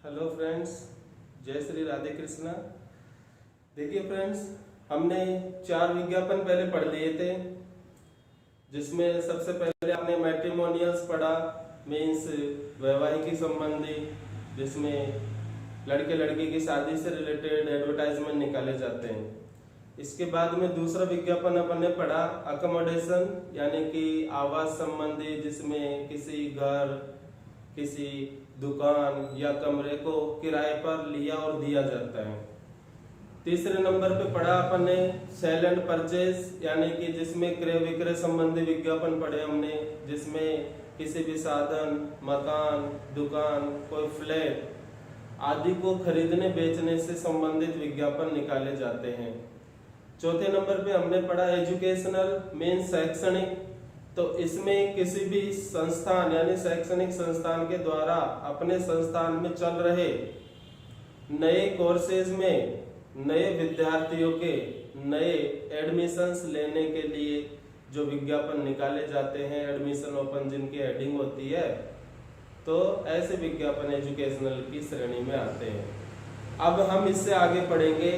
Hello friends, जय श्री राधे कृष्णा। देखिए friends, हमने 4 विज्ञापन पहले पढ़ लिए थे, जिसमें सबसे पहले हमने मैट्रिमोनियल्स पढ़ा, मीन्स वैवाहिक संबंधी, जिसमें लड़के लड़की की शादी से रिलेटेड एडवर्टाइजमेंट निकाले जाते हैं। इसके बाद में दूसरा विज्ञापन अपन ने पढ़ा अकोमोडेशन, यानी कि आवास संबंधी, जिसमें किसी घर, किसी दुकान या कमरे को किराए पर लिया और दिया जाता है। तीसरे नंबर पे पढ़ा अपन ने सेल एंड परचेज, यानी कि जिसमें क्रय विक्रय संबंधी विज्ञापन पढ़े हमने, जिसमें किसी भी साधन, मकान, दुकान, कोई फ्लैट आदि को खरीदने बेचने से संबंधित विज्ञापन निकाले जाते हैं। चौथे नंबर पे हमने पढ़ा एजुकेशनल, मीन शैक्षणिक। तो इसमें किसी भी संस्थान यानी शैक्षणिक संस्थान के द्वारा अपने संस्थान में चल रहे नए कोर्सेज में नए विद्यार्थियों के नए एडमिशंस लेने के लिए जो विज्ञापन निकाले जाते हैं, एडमिशन ओपन जिनकी हेडिंग होती है, तो ऐसे विज्ञापन एजुकेशनल की श्रेणी में आते हैं। अब हम इससे आगे पढ़ेंगे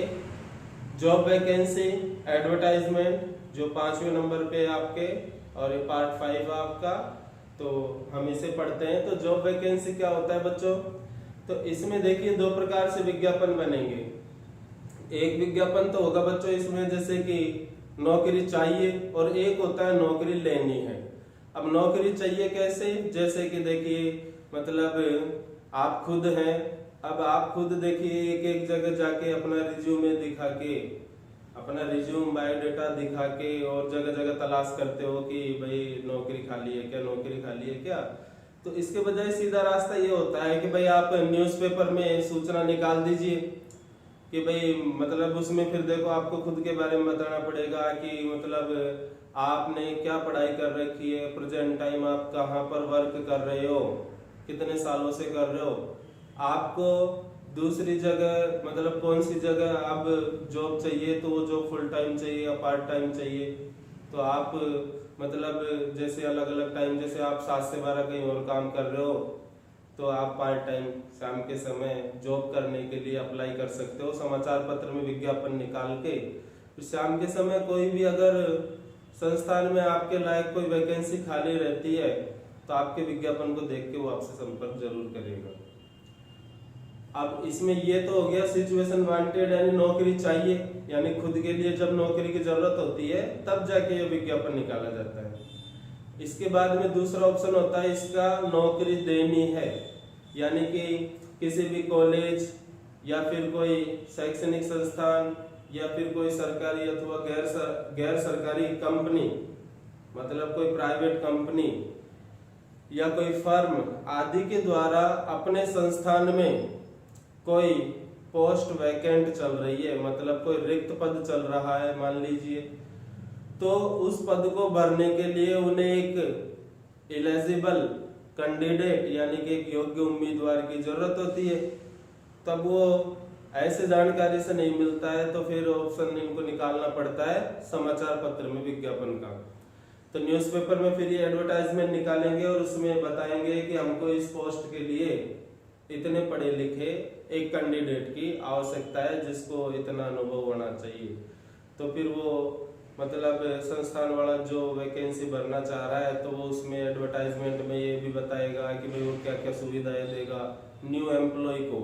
जॉब वैकेंसी एडवर्टाइजमेंट, जो 5वें नंबर पे आपके, और ये पार्ट 5 आपका। तो हम इसे पढ़ते हैं। तो जॉब वैकेंसी क्या होता है बच्चों? तो इसमें देखिए 2 प्रकार से विज्ञापन बनेंगे। एक विज्ञापन तो होगा बच्चों इसमें जैसे कि नौकरी चाहिए, और एक होता है नौकरी लेनी है। अब नौकरी चाहिए कैसे? जैसे कि देखिए, मतलब आप खुद हैं, अब आप खुद देखिए एक एक जगह जाके अपना रिज्यूमे दिखा के, अपना रिज्यूम बायोडाटा दिखा के और जगह जगह तलाश करते हो कि भाई नौकरी खाली है क्या, नौकरी खाली है क्या। तो इसके बजाय सीधा रास्ता ये होता है कि भाई आप न्यूज़पेपर में सूचना निकाल दीजिए कि भाई, मतलब उसमें फिर देखो आपको खुद के बारे में बताना पड़ेगा कि मतलब आपने क्या पढ़ाई कर रखी है, प्रेजेंट टाइम आप कहाँ पर वर्क कर रहे हो, कितने सालों से कर रहे हो, आपको दूसरी जगह मतलब कौन सी जगह आप जॉब चाहिए, तो वो जॉब फुल टाइम चाहिए या पार्ट टाइम चाहिए। तो आप मतलब जैसे अलग अलग टाइम, जैसे आप 7 से 12 कहीं और काम कर रहे हो, तो आप पार्ट टाइम शाम के समय जॉब करने के लिए अप्लाई कर सकते हो। समाचार पत्र में विज्ञापन निकाल के शाम के समय कोई भी अगर संस्थान में आपके लायक कोई वैकेंसी खाली रहती है, तो आपके विज्ञापन को देख के वो आपसे संपर्क जरूर करेगा। अब इसमें ये तो हो गया सिचुएशन वांटेड, यानी नौकरी चाहिए, यानी खुद के लिए जब नौकरी की जरूरत होती है तब जाके ये विज्ञापन निकाला जाता है। इसके बाद में दूसरा ऑप्शन होता है इसका नौकरी देनी है, यानी कि किसी भी कॉलेज या फिर कोई शैक्षणिक संस्थान या फिर कोई सरकारी अथवा गैर सरकारी कंपनी, मतलब कोई प्राइवेट कंपनी या कोई फर्म आदि के द्वारा अपने संस्थान में कोई पोस्ट वैकेंट चल रही है, मतलब कोई रिक्त पद चल रहा है मान लीजिए, तो उस पद को भरने के लिए उन्हें एक एलिजिबल कैंडिडेट यानी कि एक योग्य उम्मीदवार की जरूरत होती है। तब वो ऐसे जानकारी से नहीं मिलता है, तो फिर ऑप्शन इनको निकालना पड़ता है समाचार पत्र में विज्ञापन का। तो न्यूज़पेपर में फिर ये एडवर्टाइजमेंट निकालेंगे और उसमें बताएंगे कि हमको इस पोस्ट के लिए इतने पढ़े लिखे एक कैंडिडेट की आवश्यकता है जिसको इतना अनुभव होना चाहिए। तो फिर वो मतलब संस्थान वाला जो वैकेंसी भरना चाह रहा है, तो वो उसमें एडवर्टाइजमेंट में ये भी बताएगा कि भाई वो क्या क्या सुविधाएं देगा, न्यू एम्प्लॉय को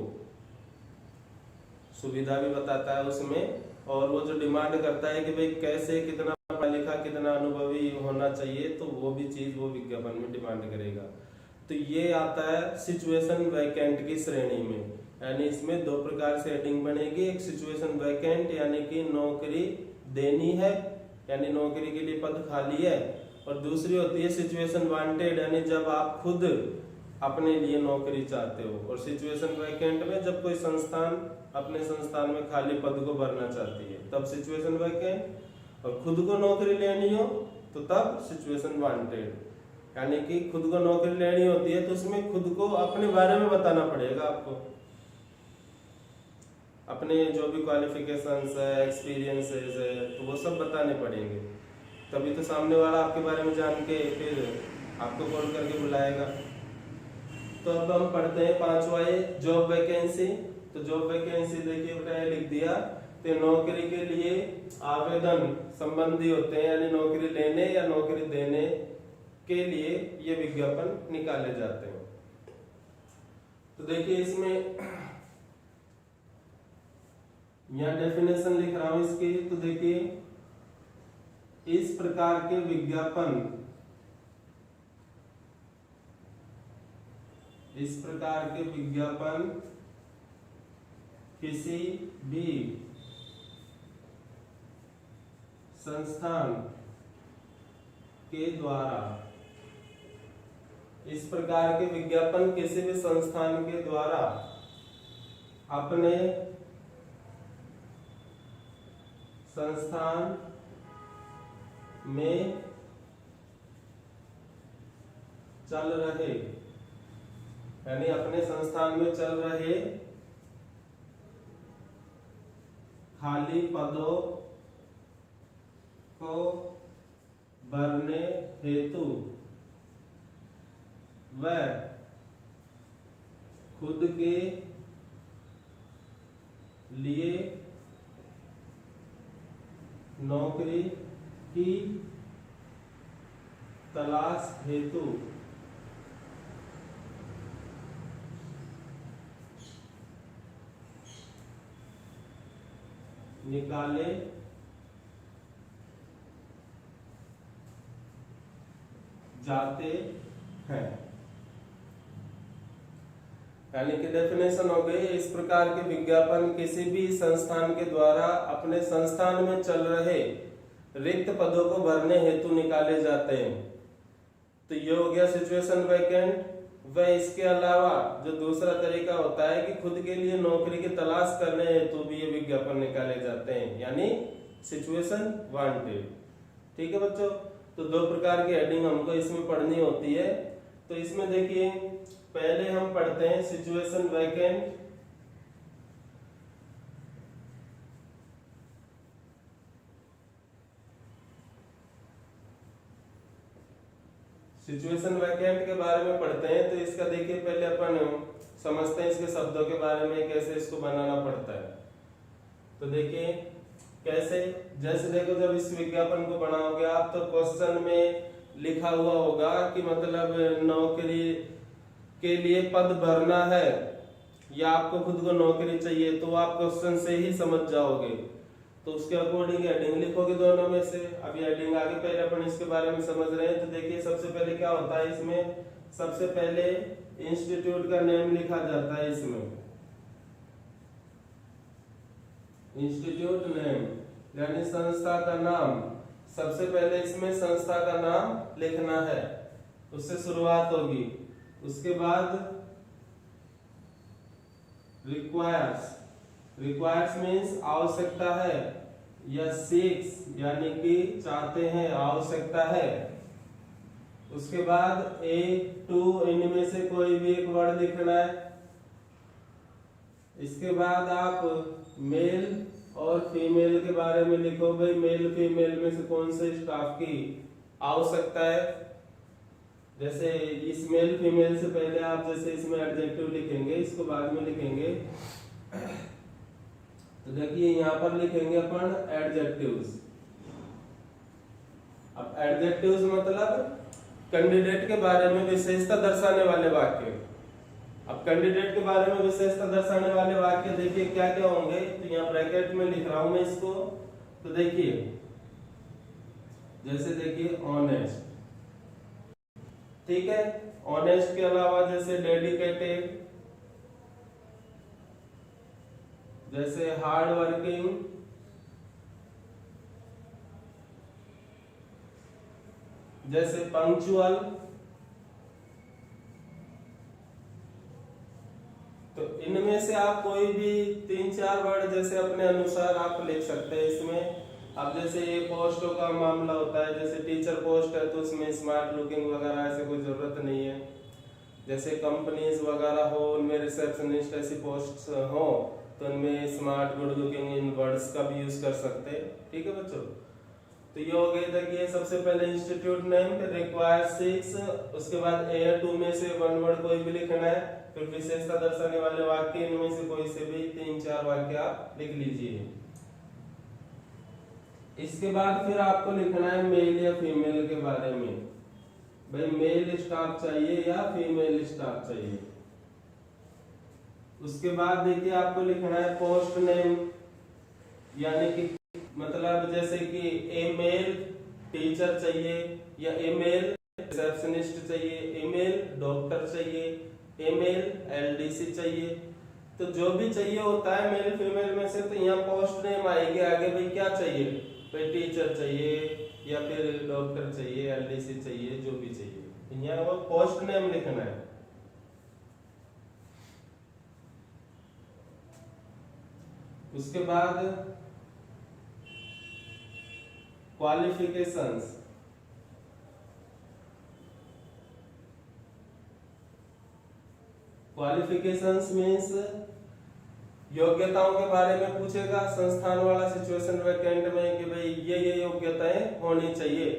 सुविधा भी बताता है उसमें, और वो जो डिमांड करता है कि भाई कैसे, कितना पढ़ा लिखा, कितना अनुभवी होना चाहिए, तो वो भी चीज वो विज्ञापन में डिमांड करेगा। तो ये आता है सिचुएशन वैकेंट की श्रेणी में, यानी इसमें 2 प्रकार से हेडिंग बनेगी। एक सिचुएशन वैकेंट यानी कि नौकरी देनी है, यानी नौकरी के लिए पद खाली है, और दूसरी होती है सिचुएशन वांटेड, यानी जब आप खुद अपने लिए नौकरी चाहते हो। और सिचुएशन वैकेंट में जब कोई संस्थान अपने संस्थान में खाली पद को भरना चाहती है तब सिचुएशन वैकेंट, और खुद को नौकरी लेनी हो तो तब सिचुएशन वांटेड, यानी कि खुद को नौकरी लेनी होती है तो उसमें खुद को अपने बारे में बताना पड़ेगा आपको, अपने जो भी क्वालिफिकेशंस है, एक्सपीरियंसेस है, तो वो सब बताने पड़ेंगे। तभी तो सामने वाला आपके बारे में जान के फिर आपको कॉल करके बुलाएगा। तो अब हम पढ़ते हैं पांचवा जॉब वैकेंसी। तो जॉब वैकेंसी देखिए बेटा लिख दिया। तो नौकरी के लिए आवेदन संबंधी होते हैं, यानी नौकरी लेने या नौकरी देने के लिए ये विज्ञापन निकाले जाते हैं। तो देखिए इसमें यहाँ डेफिनेशन लिख रहा हूं इसकी। तो देखिए इस प्रकार के विज्ञापन किसी भी संस्थान के द्वारा अपने संस्थान में चल रहे, यानी अपने संस्थान में चल रहे खाली पदों को भरने हेतु व खुद के लिए नौकरी की तलाश हेतु निकाले जाते हैं। यानी कि डेफिनेशन हो गई, इस प्रकार के विज्ञापन किसी भी संस्थान के द्वारा अपने संस्थान में चल रहे रिक्त पदों को भरने हेतु निकाले जाते हैं। तो ये हो गया सिचुएशन वैकेंट। वह इसके अलावा जो दूसरा तरीका होता है कि खुद के लिए नौकरी की तलाश करने हेतु भी ये विज्ञापन निकाले जाते हैं, यानी सिचुएशन वांटेड। ठीक है बच्चों, तो दो प्रकार की हेडिंग हमको इसमें पढ़नी होती है। तो इसमें देखिए पहले हम पढ़ते हैं सिचुएशन वैकेंट। सिचुएशन वैकेंट के बारे में पढ़ते हैं। तो इसका देखिए पहले अपन समझते हैं इसके शब्दों के बारे में, कैसे इसको बनाना पड़ता है। तो देखिए कैसे, जैसे देखो जब इस विज्ञापन को बनाओगे आप तो क्वेश्चन में लिखा हुआ होगा कि मतलब नौकरी के लिए पद भरना है या आपको खुद को नौकरी चाहिए, तो आप क्वेश्चन से ही समझ जाओगे। तो उसके अकॉर्डिंग हेडिंग लिखोगे दोनों में से। अभी हेडिंग आगे, पहले अपन इसके बारे में समझ रहे हैं। तो देखिए सबसे पहले क्या होता है इसमें, सबसे पहले इंस्टीट्यूट का नेम लिखा जाता है इसमें, इंस्टीट्यूट नेम यानी संस्था का नाम। सबसे पहले इसमें संस्था का नाम लिखना है, उससे शुरुआत होगी। उसके बाद रिक्वायर्स मीन्स आवश्यकता है, या सीक्स यानी कि चाहते हैं, आवश्यकता है। उसके बाद ए टू, इनमें से कोई भी एक वर्ड लिखना है। इसके बाद आप मेल और फीमेल के बारे में लिखो, भाई मेल फीमेल में से कौन से स्टाफ की आवश्यकता है। जैसे इस मेल फीमेल से पहले आप जैसे इसमें एडजेक्टिव लिखेंगे, इसको बाद में लिखेंगे। तो देखिए यहाँ पर लिखेंगे अपन एडजेक्टिव्स। अब एडजेक्टिव्स मतलब कैंडिडेट के बारे में विशेषता दर्शाने वाले वाक्य। अब कैंडिडेट के बारे में विशेषता दर्शाने वाले वाक्य देखिए क्या क्या होंगे। तो यहाँ ब्रैकेट में लिख रहा हूं मैं इसको। तो देखिए जैसे देखिए ऑनेस्ट, ठीक है। ऑनेस्ट के अलावा जैसे डेडिकेटेड, जैसे हार्ड वर्किंग, जैसे पंक्चुअल। तो इनमें से आप कोई भी 3-4 वर्ड जैसे अपने अनुसार आप लिख सकते हैं इसमें। अब जैसे ये पोस्टों का मामला होता है, जैसे टीचर पोस्ट है तो उसमें स्मार्ट लुकिंग वगैरह ऐसे कोई जरूरत नहीं है। जैसे कंपनीज वगैरह हो उनमें रिसेप्शनिस्ट ऐसी पोस्ट हो तो उनमें smart good looking in words का भी यूज कर सकते हैं। ठीक है बच्चों, तो तो ये हो गया था कि ये सबसे पहले इंस्टीट्यूट नेम, फिर रिक्वायर 6, उसके बाद एयर 2 में से वन वर्ड कोई भी लिखना है, फिर विशेषता दर्शाने वाले वाक्य, इनमें से कोई से भी 3-4 वाक्य आप लिख लीजिए। इसके बाद फिर आपको लिखना है मेल या फीमेल के बारे में, भाई मेल स्टाफ चाहिए या फीमेल स्टाफ चाहिए। उसके बाद देखिए आपको लिखना है पोस्ट नेम, यानी कि मतलब जैसे कि ए मेल टीचर चाहिए, या ए मेल रिसेप्शनिस्ट चाहिए, ए मेल डॉक्टर चाहिए, ए मेल एलडीसी चाहिए। तो जो भी चाहिए होता है मेल फीमेल में से, तो यहाँ पोस्ट नेम आएगी आगे, भाई क्या चाहिए, भाई टीचर चाहिए या फिर डॉक्टर चाहिए, एलडीसी चाहिए, जो भी चाहिए, यहाँ वो पोस्ट नेम लिखना है। उसके बाद क्वालिफिकेशंस, क्वालिफिकेशंस मीन्स योग्यताओं के बारे में पूछेगा संस्थान वाला सिचुएशन वैकेंट में कि भाई ये योग्यताएं होनी चाहिए,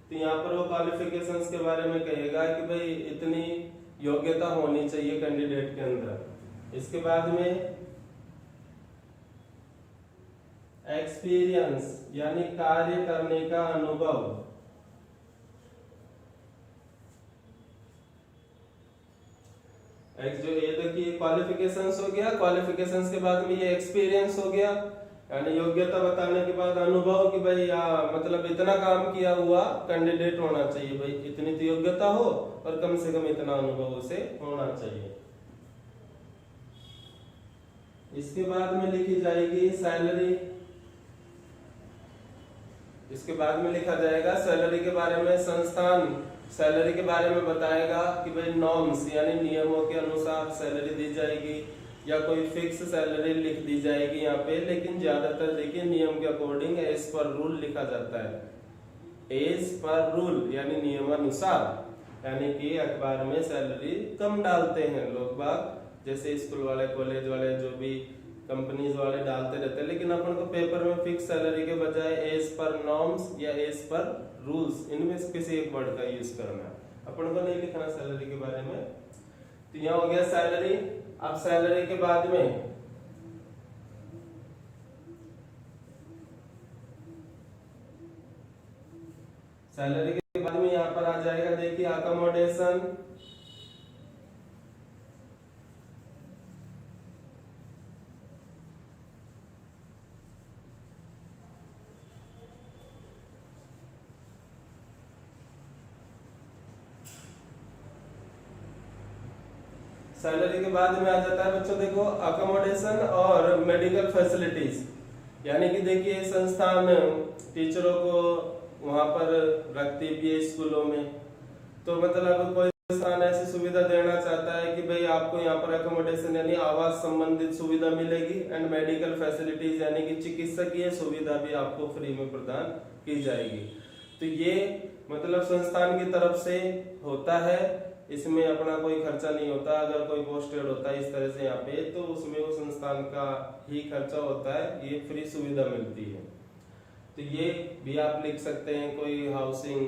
तो यहाँ पर वो क्वालिफिकेशंस के बारे में कहेगा कि भाई इतनी योग्यता होनी चाहिए कैंडिडेट के अंदर। इसके बाद में एक्सपीरियंस, यानी कार्य करने का अनुभव। जो ये देखिए क्वालिफिकेशंस हो गया, क्वालिफिकेशंस के बाद में ये एक्सपीरियंस हो गया, यानी योग्यता बताने के बाद अनुभव कि भाई मतलब इतना काम किया हुआ कैंडिडेट होना चाहिए, भाई इतनी तो योग्यता हो और कम से कम इतना अनुभव उसे होना चाहिए। इसके बाद में लिखी जाएगी सैलरी। इसके बाद में लिखा जाएगा सैलरी के बारे में, संस्थान सैलरी के बारे में बताएगा कि भाई नॉर्म्स यानी नियमों के अनुसार सैलरी दी जाएगी, या कोई फिक्स सैलरी लिख दी जाएगी यहाँ पे, लेकिन ज्यादातर देखिए नियम के अकॉर्डिंग एज पर रूल लिखा जाता है, एज पर रूल यानी नियमानुसार, यानी कि अखबार में सैलरी कम डालते हैं लोग बाग, जैसे स्कूल वाले कॉलेज वाले जो भी कंपनीज वाले डालते रहते हैं, लेकिन अपन को पेपर में फिक्स सैलरी के बजाय एज पर नॉर्म्स या एज पर रूल्स, इनमें से किसी एक वर्ड का यूज करना है, अपन को नहीं लिखना सैलरी के बारे में। तो यहाँ हो गया सैलरी। अब सैलरी के बाद में यहाँ पर आ जाएगा देखिए अकोमोडेशन, सैलरी के बाद में आ जाता है बच्चों देखो अकोमोडेशन और मेडिकल फैसिलिटीज, यानी कि देखिए संस्थान टीचरों को वहां पर रखती भी है स्कूलों में, तो मतलब कोई संस्थान ऐसी सुविधा देना चाहता है कि भाई आपको यहाँ पर अकोमोडेशन यानी आवास संबंधित सुविधा मिलेगी, एंड मेडिकल फैसिलिटीज यानी कि चिकित्सकीय सुविधा भी आपको फ्री में प्रदान की जाएगी। तो ये मतलब संस्थान की तरफ से होता है, इसमें अपना कोई खर्चा नहीं होता। अगर कोई पोस्टेड होता है इस तरह से यहाँ पे, तो उसमें वो संस्थान का ही खर्चा होता है, ये फ्री सुविधा मिलती है। तो ये भी आप लिख सकते हैं, कोई हाउसिंग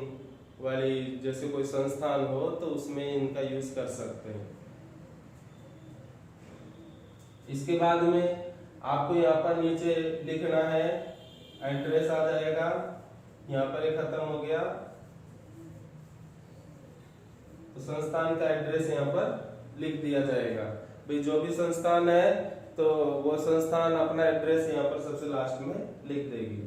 वाली जैसे कोई संस्थान हो तो उसमें इनका यूज कर सकते हैं। इसके बाद में आपको यहाँ पर नीचे लिखना है एड्रेस आ जाएगा, यहाँ पर ये खत्म हो गया, तो संस्थान का एड्रेस यहाँ पर लिख दिया जाएगा। भाई जो भी संस्थान है तो वो संस्थान अपना एड्रेस यहाँ पर सबसे लास्ट में लिख देगी,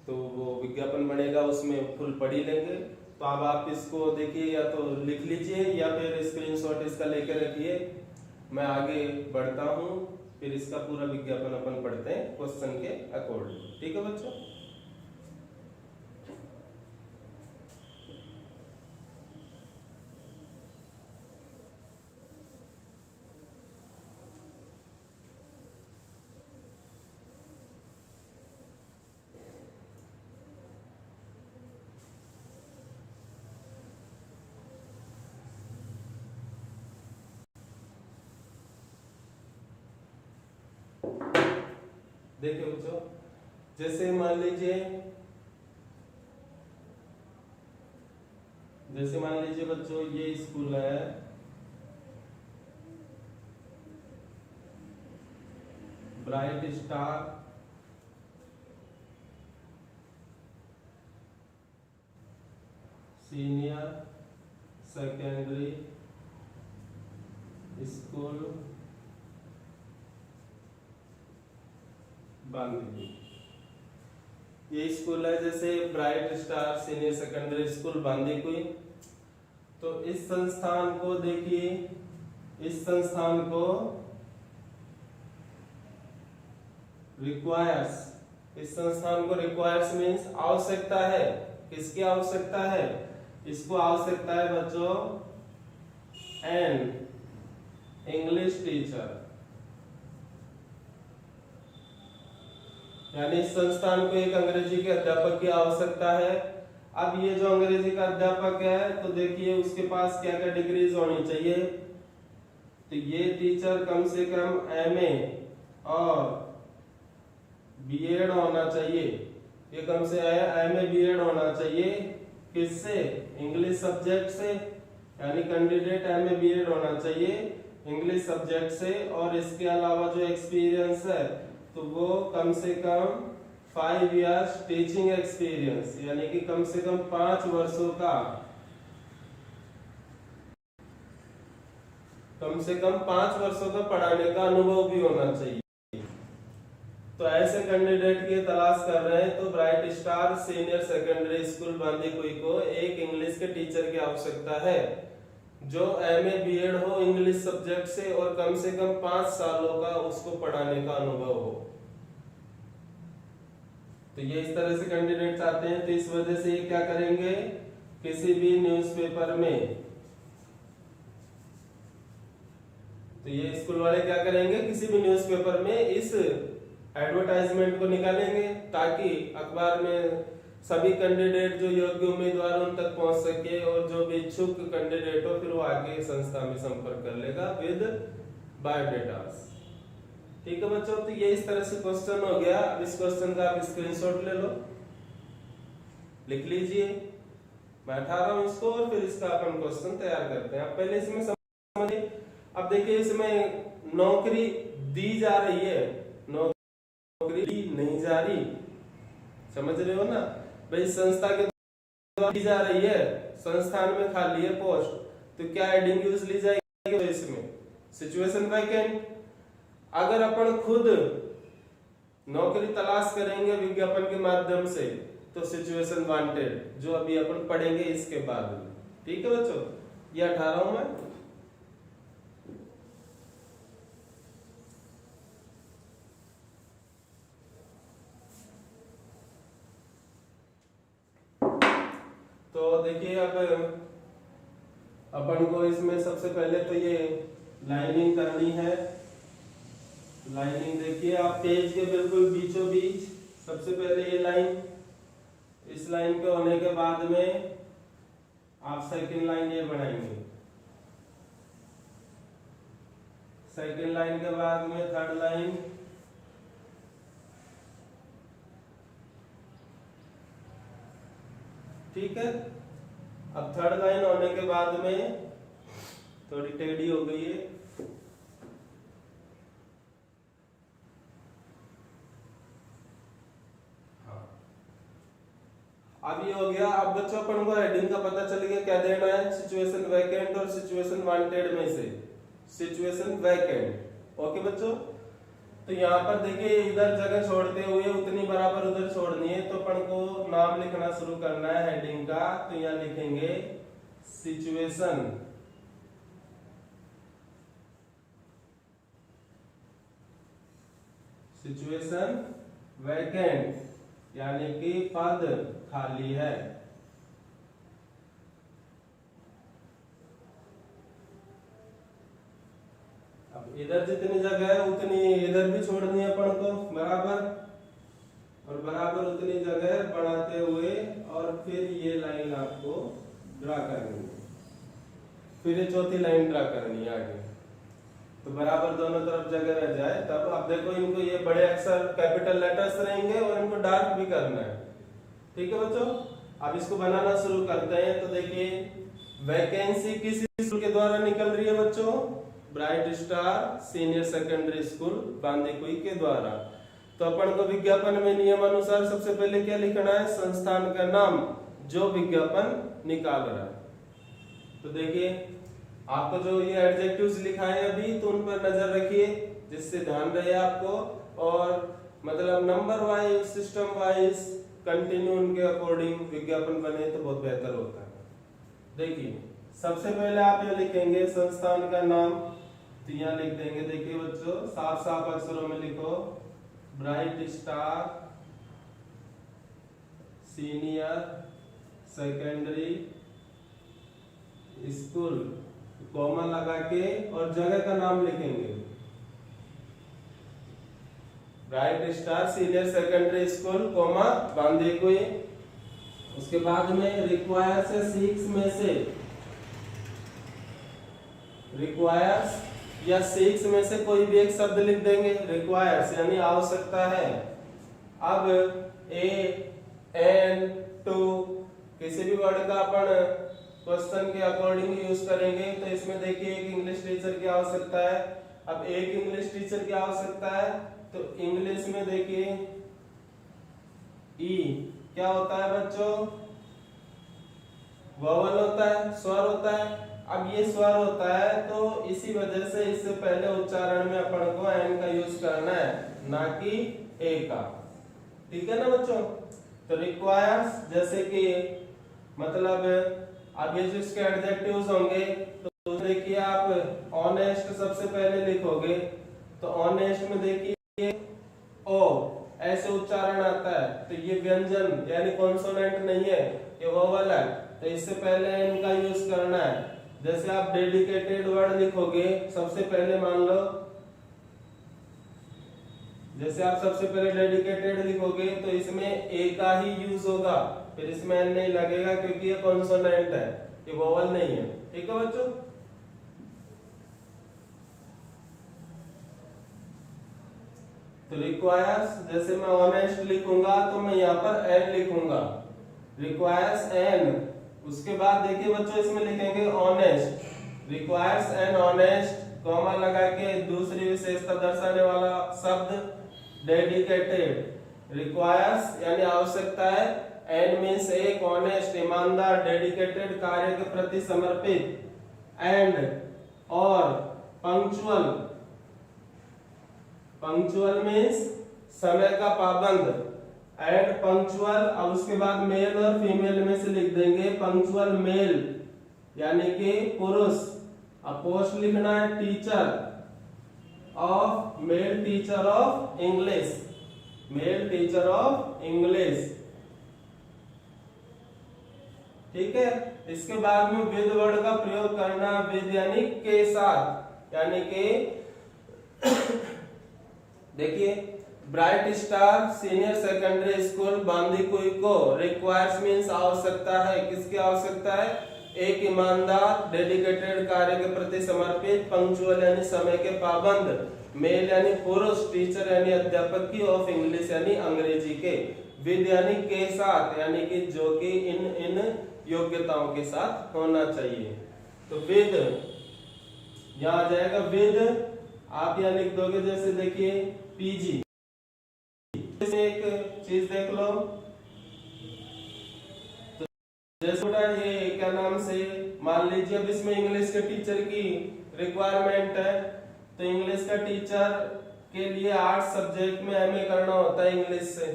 तो वो विज्ञापन बनेगा, उसमें फुल पढ़ ही लेंगे। तो अब आप इसको देखिए, या तो लिख लीजिए या फिर स्क्रीनशॉट इसका लेकर रखिए। मैं आगे बढ़ता हूँ, फिर इसका पूरा विज्ञापन अपन पढ़ते हैं क्वेश्चन के अकॉर्डिंग। ठीक है बच्चों। देखिए बच्चों, जैसे मान लीजिए जैसे मान लीजिए बच्चों ये स्कूल है, bright star senior secondary school Bandikui. ये स्कूल है जैसे bright star senior secondary school Bandikui. तो इस संस्थान को देखिए, इस संस्थान को रिक्वायर्स, इस संस्थान को रिक्वायर्स मीन्स आवश्यकता है। किसकी आवश्यकता है? इसको आवश्यकता है बच्चों एन इंग्लिश टीचर, यानी इस संस्थान को एक अंग्रेजी के अध्यापक की आवश्यकता है। अब ये जो अंग्रेजी का अध्यापक है तो देखिए उसके पास क्या क्या डिग्रीज होनी चाहिए। तो ये टीचर कम से कम एमए और बीएड होना चाहिए। ये कम से एमए बीएड होना चाहिए। किससे? इंग्लिश सब्जेक्ट से, यानी कैंडिडेट एमए बीएड होना चाहिए इंग्लिश सब्जेक्ट से। और इसके अलावा जो एक्सपीरियंस है तो वो कम से कम 5 इयर्स टीचिंग एक्सपीरियंस, यानी कि कम से कम 5 वर्षों का, कम से कम 5 वर्षों का पढ़ाने का अनुभव भी होना चाहिए। तो ऐसे कैंडिडेट की तलाश कर रहे हैं। तो bright star senior secondary school Bandikui को एक इंग्लिश के टीचर की आवश्यकता है जो एमए बीएड हो इंग्लिश सब्जेक्ट से और कम से कम 5 सालों का उसको पढ़ाने का अनुभव हो। तो ये इस तरह से कैंडिडेट चाहते हैं। तो इस वजह से ये क्या करेंगे, किसी भी न्यूज़पेपर में, तो ये स्कूल वाले क्या करेंगे, किसी भी न्यूज़पेपर में इस एडवर्टाइजमेंट को निकालेंगे ताकि अखबार में सभी कैंडिडेट जो योग्य उम्मीदवार उन तक पहुंच सके और जो भी इच्छुक कैंडिडेट हो फिर वो आगे संस्था में संपर्क कर लेगा विद बायोडेटास। ठीक है बच्चों, तो ये इस तरह से क्वेश्चन हो गया। अब इस क्वेश्चन का आप स्क्रीनशॉट ले लो, लिख लीजिए। मैं उठा रहा हूं इसको और फिर इसका अपन क्वेश्चन तैयार करते हैं। आप पहले इसमें समझिए। अब देखिए इसमें नौकरी दी जा रही है, नौकरी नहीं जा रही, समझ रहे हो ना भाई। संस्था के द्वारा दी जा रही है, संस्थान में खाली है पोस्ट, तो क्या हेडिंग यूज ली जाएगी? तो इसमें सिचुएशन वैकेंट। अगर अपन खुद नौकरी तलाश करेंगे विज्ञापन के माध्यम से तो सिचुएशन वांटेड, जो अभी अपन पढ़ेंगे इसके बाद। ठीक है बच्चों, ये 18 मैं। तो देखिए अब अपन को इसमें सबसे पहले तो ये लाइनिंग करनी है। लाइनिंग देखिए आप पेज के बिल्कुल बीचों बीच सबसे पहले ये लाइन, इस लाइन के होने के बाद में आप सेकंड लाइन ये बनाएंगे। सेकंड लाइन के बाद में थर्ड लाइन, ठीक है। अब थर्ड लाइन होने के बाद में थोड़ी टेढ़ी हो गई है, अब ये हो गया। अब बच्चों अपन को हेडिंग का पता चल गया क्या देना है, सिचुएशन वैकेंट और सिचुएशन वांटेड में से सिचुएशन वैकेंट। ओके बच्चों, तो यहाँ पर देखिए इधर जगह छोड़ते हुए उतनी बराबर उधर छोड़नी है। तो अपन को नाम लिखना शुरू करना है हेडिंग का। तो यहाँ लिखेंगे सिचुएशन वैकेंट, यानी कि पद खाली है। अब इधर जितनी जगह है उतनी इधर भी छोड़नी है अपन को बराबर, और बराबर उतनी जगह बढ़ाते हुए और फिर ये लाइन आपको ड्रा करनी है। फिर ये चौथी लाइन ड्रा करनी है आगे, तो बराबर दोनों तरफ जगह रह जाए। तब अब देखो इनको ये बड़े अक्षर कैपिटल लेटर्स रहेंगे और इनको डार्क भी करना है। ठीक है बच्चों, अब इसको बनाना शुरू करते हैं। तो देखिए वैकेंसी किस स्कूल के द्वारा निकल रही है बच्चों? Bright star senior secondary school Bandikui के द्वारा। तो अपन को विज्ञापन में नियम अनुसार सबसे पहले क्या लिखना है? संस्थान का नाम जो विज्ञापन निकाल रहा है। तो देखिए आपको जो ये एडजेक्टिव्स लिखा है अभी, तो उन पर नजर रखिए जिससे ध्यान रहे आपको, और मतलब number wise system wise continue उनके अकॉर्डिंग विज्ञापन बने तो बहुत बेहतर होता है। देखिए सबसे पहले आप ये लिखेंगे संस्थान का नाम, तो यहाँ लिख देंगे। देखिए बच्चों साफ साफ अक्षरों में लिखो, bright star senior secondary school, comma लगा के और जगह का नाम लिखेंगे, bright star senior secondary school comma Bandikui. उसके बाद में रिक्वायर से 6 में से, रिक्वायर्स या 6 में से कोई भी एक शब्द लिख देंगे। रिक्वायर्स यानी आवश्यकता है। अब ए एन टू किसी भी वर्ड का अपन क्वेश्चन के अकॉर्डिंग यूज करेंगे, तो इसमें देखिए एक इंग्लिश टीचर की आवश्यकता है। अब एक इंग्लिश टीचर की आवश्यकता है, तो इंग्लिश में देखिए ई क्या होता है बच्चों? वोवल होता है, स्वर होता है। अब ये स्वर होता है तो इसी वजह से इससे पहले उच्चारण में अपन को एन का यूज करना है, ना कि ए का। ठीक है ना बच्चों? तो रिक्वायर्स जैसे कि मतलब अब ये जो इसके एडजेक्टिव्स होंगे, तो देखिए आप ऑनेस्ट सबसे पहले लिखोगे, तो ऑनेस्ट में देखिए ओ ऐसे उच्चारण आता है, तो ये व्यंजन यानी कॉन्सोनेंट नहीं है, ये वोवल है, तो इससे पहले इनका यूज करना है। जैसे आप डेडिकेटेड वर्ड लिखोगे, सबसे पहले मान लो, जैसे आप सबसे पहले डेडिकेटेड लिखोगे तो इसमें ए का ही यूज होगा, फिर इसमें एन नहीं लगेगा क्योंकि ये कॉन्सोनेंट है, ये वोवल नहीं है। ठीक है बच्चों? तो रिक्वायर्स जैसे मैं ऑनेस्ट लिखूंगा तो मैं यहाँ पर एन लिखूंगा, रिक्वायर्स एन। उसके बाद देखिए बच्चों इसमें लिखेंगे honest, requires an honest, comma लगा के दूसरी विशेषता दर्शाने वाला शब्द डेडिकेटेड। रिक्वायर्स यानी आवश्यकता है, एन मीन्स एक, ऑनेस्ट ईमानदार, डेडिकेटेड कार्य के प्रति समर्पित, एंड और पंक्चुअल, पंक्चुअल मीन्स समय का पाबंद, एंड पंक्चुअल। अब उसके बाद मेल और फीमेल में से लिख देंगे पंक्चुअल मेल यानी कि पुरुष। अब पोस्ट लिखना है teacher of, mail teacher of English, mail teacher of English. ठीक है? इसके बाद में विद वर्ड का प्रयोग करना, विद यानी के साथ, यानी कि देखिए bright star senior secondary school Bandikui को रिक्वायर्स मीन्स आवश्यकता है। किसकी आवश्यकता है? एक ईमानदार, डेडिकेटेड कार्य के प्रति समर्पित, पंक्चुअल यानी समय के पाबंद, मेल यानी पुरुष, टीचर यानी अध्यापक की, ऑफ इंग्लिश यानी अंग्रेजी के, विद यानी के साथ, यानी कि जो कि इन योग्यताओं के साथ होना चाहिए। तो विद यहाँ आ जाएगा, विद आप यहाँ लिख दोगे, जैसे देखिए पीजी। एक चीज देख लो, तो जैसे ये क्या नाम से, मान लीजिए अब इसमें इंग्लिश के टीचर की रिक्वायरमेंट है, तो इंग्लिश का टीचर के लिए 8 सब्जेक्ट में एमए करना होता है इंग्लिश से।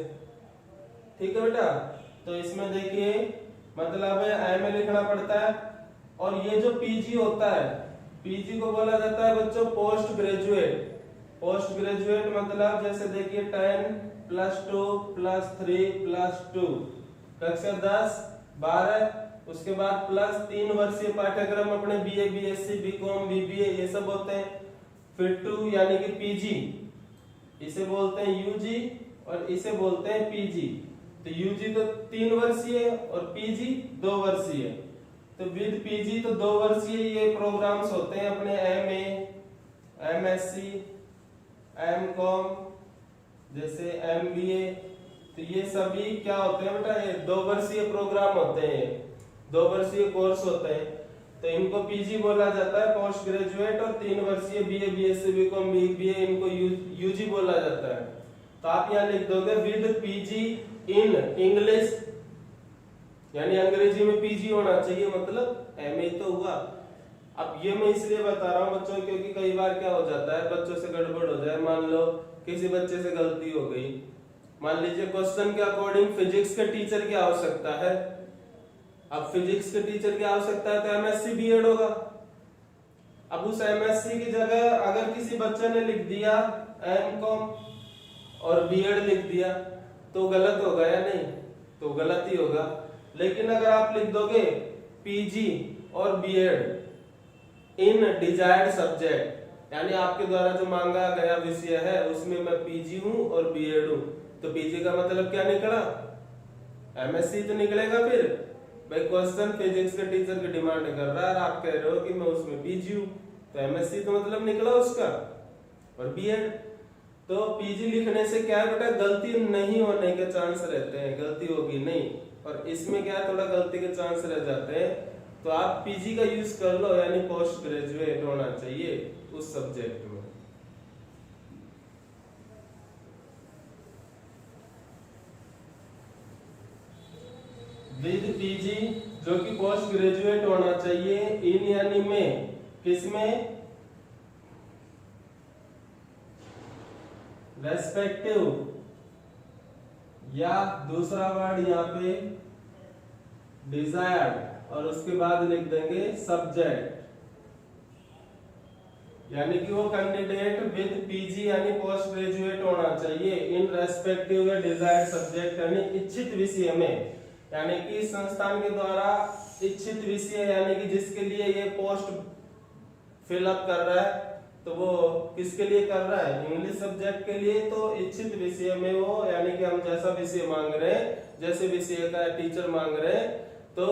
ठीक है बेटा? तो इसमें देखिए मतलब एमए लिखना पड़ता है। और ये जो पीजी होता है, पीजी को बोला जाता है बच्चों पोस्ट ग्रेजुएट। पोस्ट ग्रेजुएट मतलब जैसे देखिए 10 + 2 + 3 + 2 कक्षा 10 12, उसके बाद प्लस 3 वर्षीय पाठ्यक्रम अपने बीए, बीएससी, बीकॉम, बीबीए ये सब होते हैं। फिर 2 यानी कि पीजी, इसे बोलते हैं यूजी और इसे बोलते हैं पीजी। तो यूजी तो 3 वर्षीय और पीजी 2 वर्षीय। तो विद पीजी तो 2 वर्षीय ये प्रोग्राम्स होते हैं अपने एमए, एमएससी, एमकॉम, जैसे एमबीए। तो ये सभी क्या होते हैं बेटा? ये 2 वर्षीय प्रोग्राम होते हैं, 2 वर्षीय कोर्स होते हैं। तो इनको पीजी बोला जाता है, पोस्ट ग्रेजुएट, और 3 वर्षीय बीए, बीएससी, बीकॉम, बीए इनको यूजी बोला जाता है। तो आप यहाँ लिख दोगे विद पीजी इन इंग्लिश, यानी अंग्रेजी में पीजी होना चाहिए, मतलब एमए तो हुआ। अब ये मैं इसलिए बता रहा हूँ बच्चों, क्योंकि कई बार क्या हो जाता है बच्चों से गड़बड़ हो जाए। मान लो किसी बच्चे से गलती हो गई, मान लीजिए क्वेश्चन के अकॉर्डिंग फिजिक्स के टीचर की आवश्यकता है। अब फिजिक्स के टीचर की आवश्यकता है तो एमएससी बीएड होगा। अब उस एमएससी की जगह अगर किसी बच्चे ने लिख दिया एमकॉम और बीएड लिख दिया तो गलत होगा या नहीं? तो गलत ही होगा। लेकिन अगर आप लिख दोगे पीजी और बीएड इन डिजायर्ड सब्जेक्ट, यानी आपके द्वारा जो मांगा गया विषय है उसमें मैं पीजी हूं और बीएड हूं, तो पीजी का मतलब क्या निकला? एमएससी तो निकलेगा। फिर भाई क्वेश्चन फिजिक्स के टीचर की डिमांड कर रहा है और आप कह रहे हो कि मैं उसमें पीजी हूं, तो एमएससी तो मतलब निकला उसका। और बीएड तो पीजी लिखने से क्या है बेटा, गलती नहीं होने के चांस रहते हैं, गलती होगी नहीं। और इसमें क्या थोड़ा गलती के चांस रह जाते हैं, तो आप पीजी का यूज कर लो, यानी पोस्ट ग्रेजुएट होना चाहिए उस सब्जेक्ट में। विद पीजी जो कि पोस्ट ग्रेजुएट होना चाहिए, इन यानी में, किसमें? रेस्पेक्टिव, या दूसरा वर्ड यहाँ पे डिजायर्ड, और उसके बाद लिख देंगे सब्जेक्ट, यानी कि वो कैंडिडेट विद पीजी यानी पोस्ट ग्रेजुएट होना चाहिए इन रेस्पेक्टिव डिजायर्ड सब्जेक्ट, यानी इच्छित विषय में, यानी कि संस्थान के द्वारा इच्छित विषय, यानी कि जिसके लिए ये पोस्ट फिलअप कर रहा है, तो वो किसके लिए कर रहा है? इंग्लिश सब्जेक्ट के लिए। तो इच्छित विषय में वो, यानी कि हम जैसा विषय मांग रहे हैं, जैसे विषय का टीचर मांग रहे हैं, तो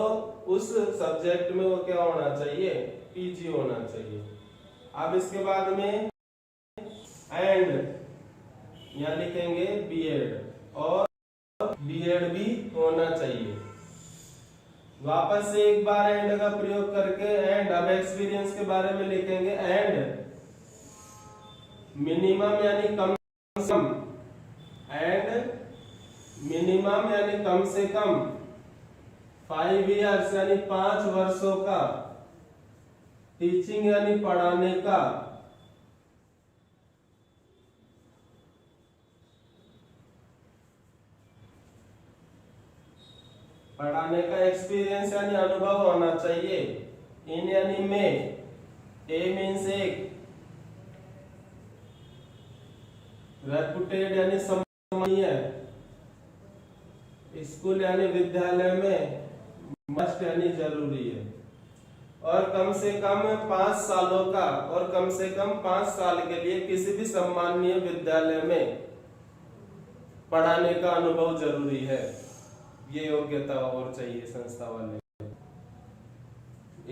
उस सब्जेक्ट में वो क्या होना चाहिए? पीजी होना चाहिए। अब इसके बाद में एंड यहाँ लिखेंगे बीएड, और बीएड भी होना चाहिए। वापस से एक बार एंड का प्रयोग करके एंड, अब एक्सपीरियंस के बारे में लिखेंगे एंड मिनिमम यानी कम से कम, एंड मिनिमम यानी कम से कम 5 इयर्स यानी 5 वर्षों का टीचिंग यानी पढ़ाने का एक्सपीरियंस यानी अनुभव होना चाहिए। इन यानी में, ए मीन्स एक, रेपुटेड यानी सम्मानीय, स्कूल यानी विद्यालय में, मस्ट यानी जरूरी है, और कम से कम 5 सालों का, और कम से कम 5 साल के लिए किसी भी सम्मानीय विद्यालय में पढ़ाने का अनुभव जरूरी है। ये योग्यता और चाहिए संस्था वाले।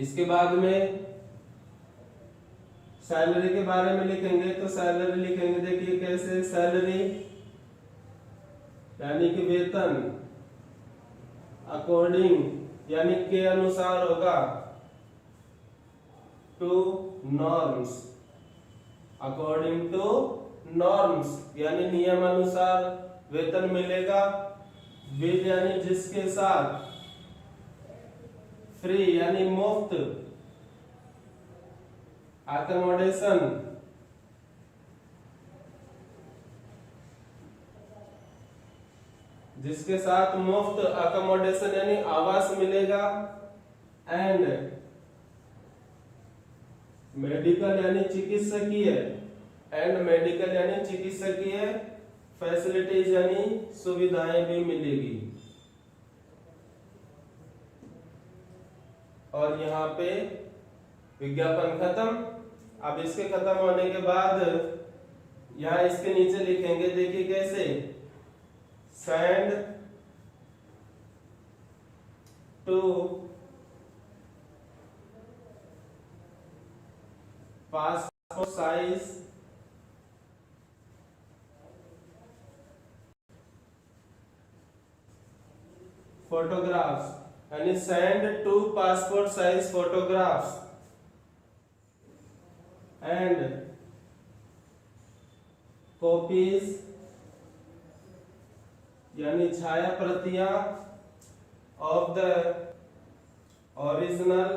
इसके बाद में सैलरी के बारे में लिखेंगे, तो सैलरी लिखेंगे, देखिए कैसे, सैलरी यानी कि वेतन, अकॉर्डिंग यानी के अनुसार होगा, to norms, according to norms यानी नियम अनुसार वेतन मिलेगा। विद यानी जिसके साथ, फ्री यानी मुफ्त, अकोमोडेशन जिसके साथ मुफ्त अकोमोडेशन यानी आवास मिलेगा, एंड मेडिकल यानी चिकित्सकीय, एंड मेडिकल यानी चिकित्सकीय फैसिलिटीज यानी सुविधाएं भी मिलेगी। और यहाँ पे विज्ञापन खत्म। अब इसके खत्म होने के बाद यहाँ इसके नीचे लिखेंगे, देखिए कैसे, send two passport size photographs यानी send 2 passport size photographs and copies यानी छाया प्रतियां of the original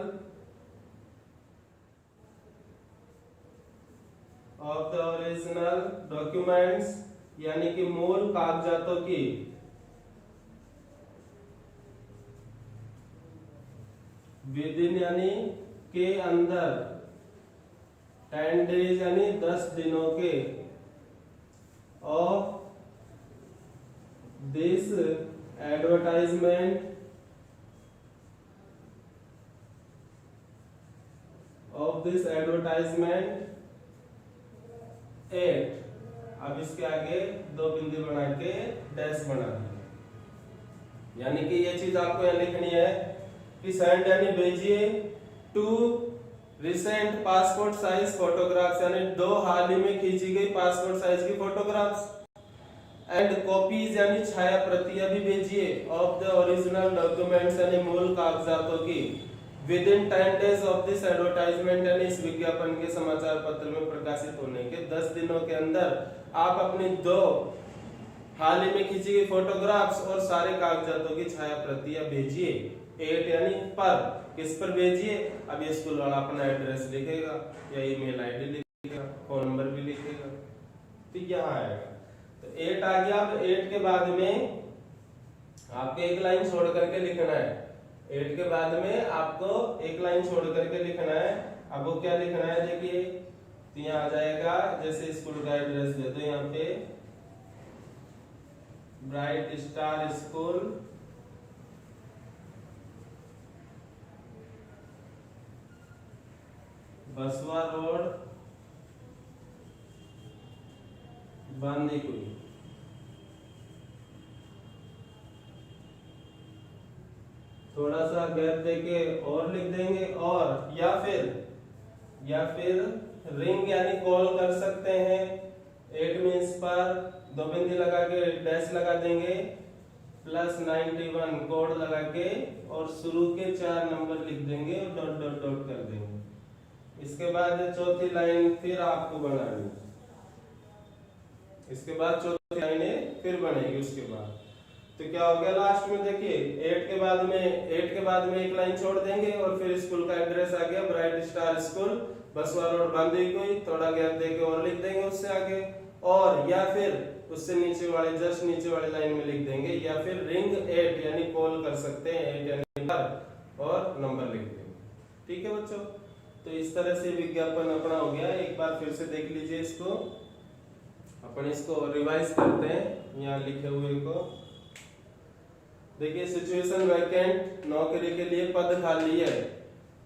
डॉक्यूमेंट्स यानी कि मूल कागजातों की विदिन यानी के अंदर 10 डेज यानी 10 दिनों के ऑफ दिस एडवर्टाइजमेंट एट। अब इसके आगे 2 बिंदु बना के डैश बना दिया, यानी कि ये चीज आपको यहाँ लिखनी है कि सेंड यानी भेजिए 2 रिसेंट पासपोर्ट साइज फोटोग्राफ्स यानी 2 हाल ही में खींची गई पासपोर्ट साइज की फोटोग्राफ्स एंड कॉपीज यानी छाया प्रतियां भी भेजिए ऑफ द ओरिजिनल डॉक्यूमेंट्स यानी मूल कागजातों की within 10 days of this advertisement यानी इस विज्ञापन के समाचार पत्र में प्रकाशित होने के 10 दिनों के अंदर आप अपनी 2 हाल ही में खींची गई फोटोग्राफ्स और सारे कागजातों की छाया प्रतियां भेजिए 8 यानी पर। किस पर भेजिए? अब ये स्कूल वाला अपना एड्रेस लिखेगा या ईमेल आईडी लिखेगा, फोन नंबर भी लिखेगा, तो यहाँ आएगा। तो 8 आ गया। अब 8 के बाद में आपको एक लाइन छोड़ करके लिखना है। 8 के बाद में आपको एक लाइन छोड़ करके लिखना है। अब वो क्या लिखना है देखिए, तो यहाँ आ जाएगा जैसे स्कूल का एड्रेस दे दो यहाँ पे ब्राइट स्टार स्कूल, बसवा रोड, बांदीकुई। थोड़ा सा गैप देके और लिख देंगे, और या फिर रिंग यानी कॉल कर सकते हैं। 8 मीन्स पर 2 बिंदी लगा के डैश लगा देंगे +91 कोड लगा के और शुरू के 4 नंबर लिख देंगे और डॉट डॉट डॉट कर देंगे। इसके बाद चौथी लाइन फिर आपको बनानी, इसके बाद चौथी लाइन फिर बनेगी। उसके बाद तो क्या हो गया लास्ट में देखिए 8 के बाद में एक लाइन छोड़ देंगे और फिर स्कूल का एड्रेस आ गया ब्राइट स्टार स्कूल, बसवा रोड, बांदीकुई। थोड़ा गैप देके और लिख देंगे उससे आगे, और या फिर उससे नीचे वाले जस्ट नीचे वाली लाइन में लिख देंगे, या फिर रिंग 8 यानी कॉल कर सकते हैं 8 यानी पर और नंबर लिख देंगे। ठीक है बच्चों, तो इस तरह से विज्ञापन अपना हो गया। एक बार फिर से देख लीजिए इसको, अपन इसको रिवाइज करते हैं। यहाँ लिखे हुए को देखिए, सिचुएशन वैकेंट, नौकरी के लिए पद खाली है,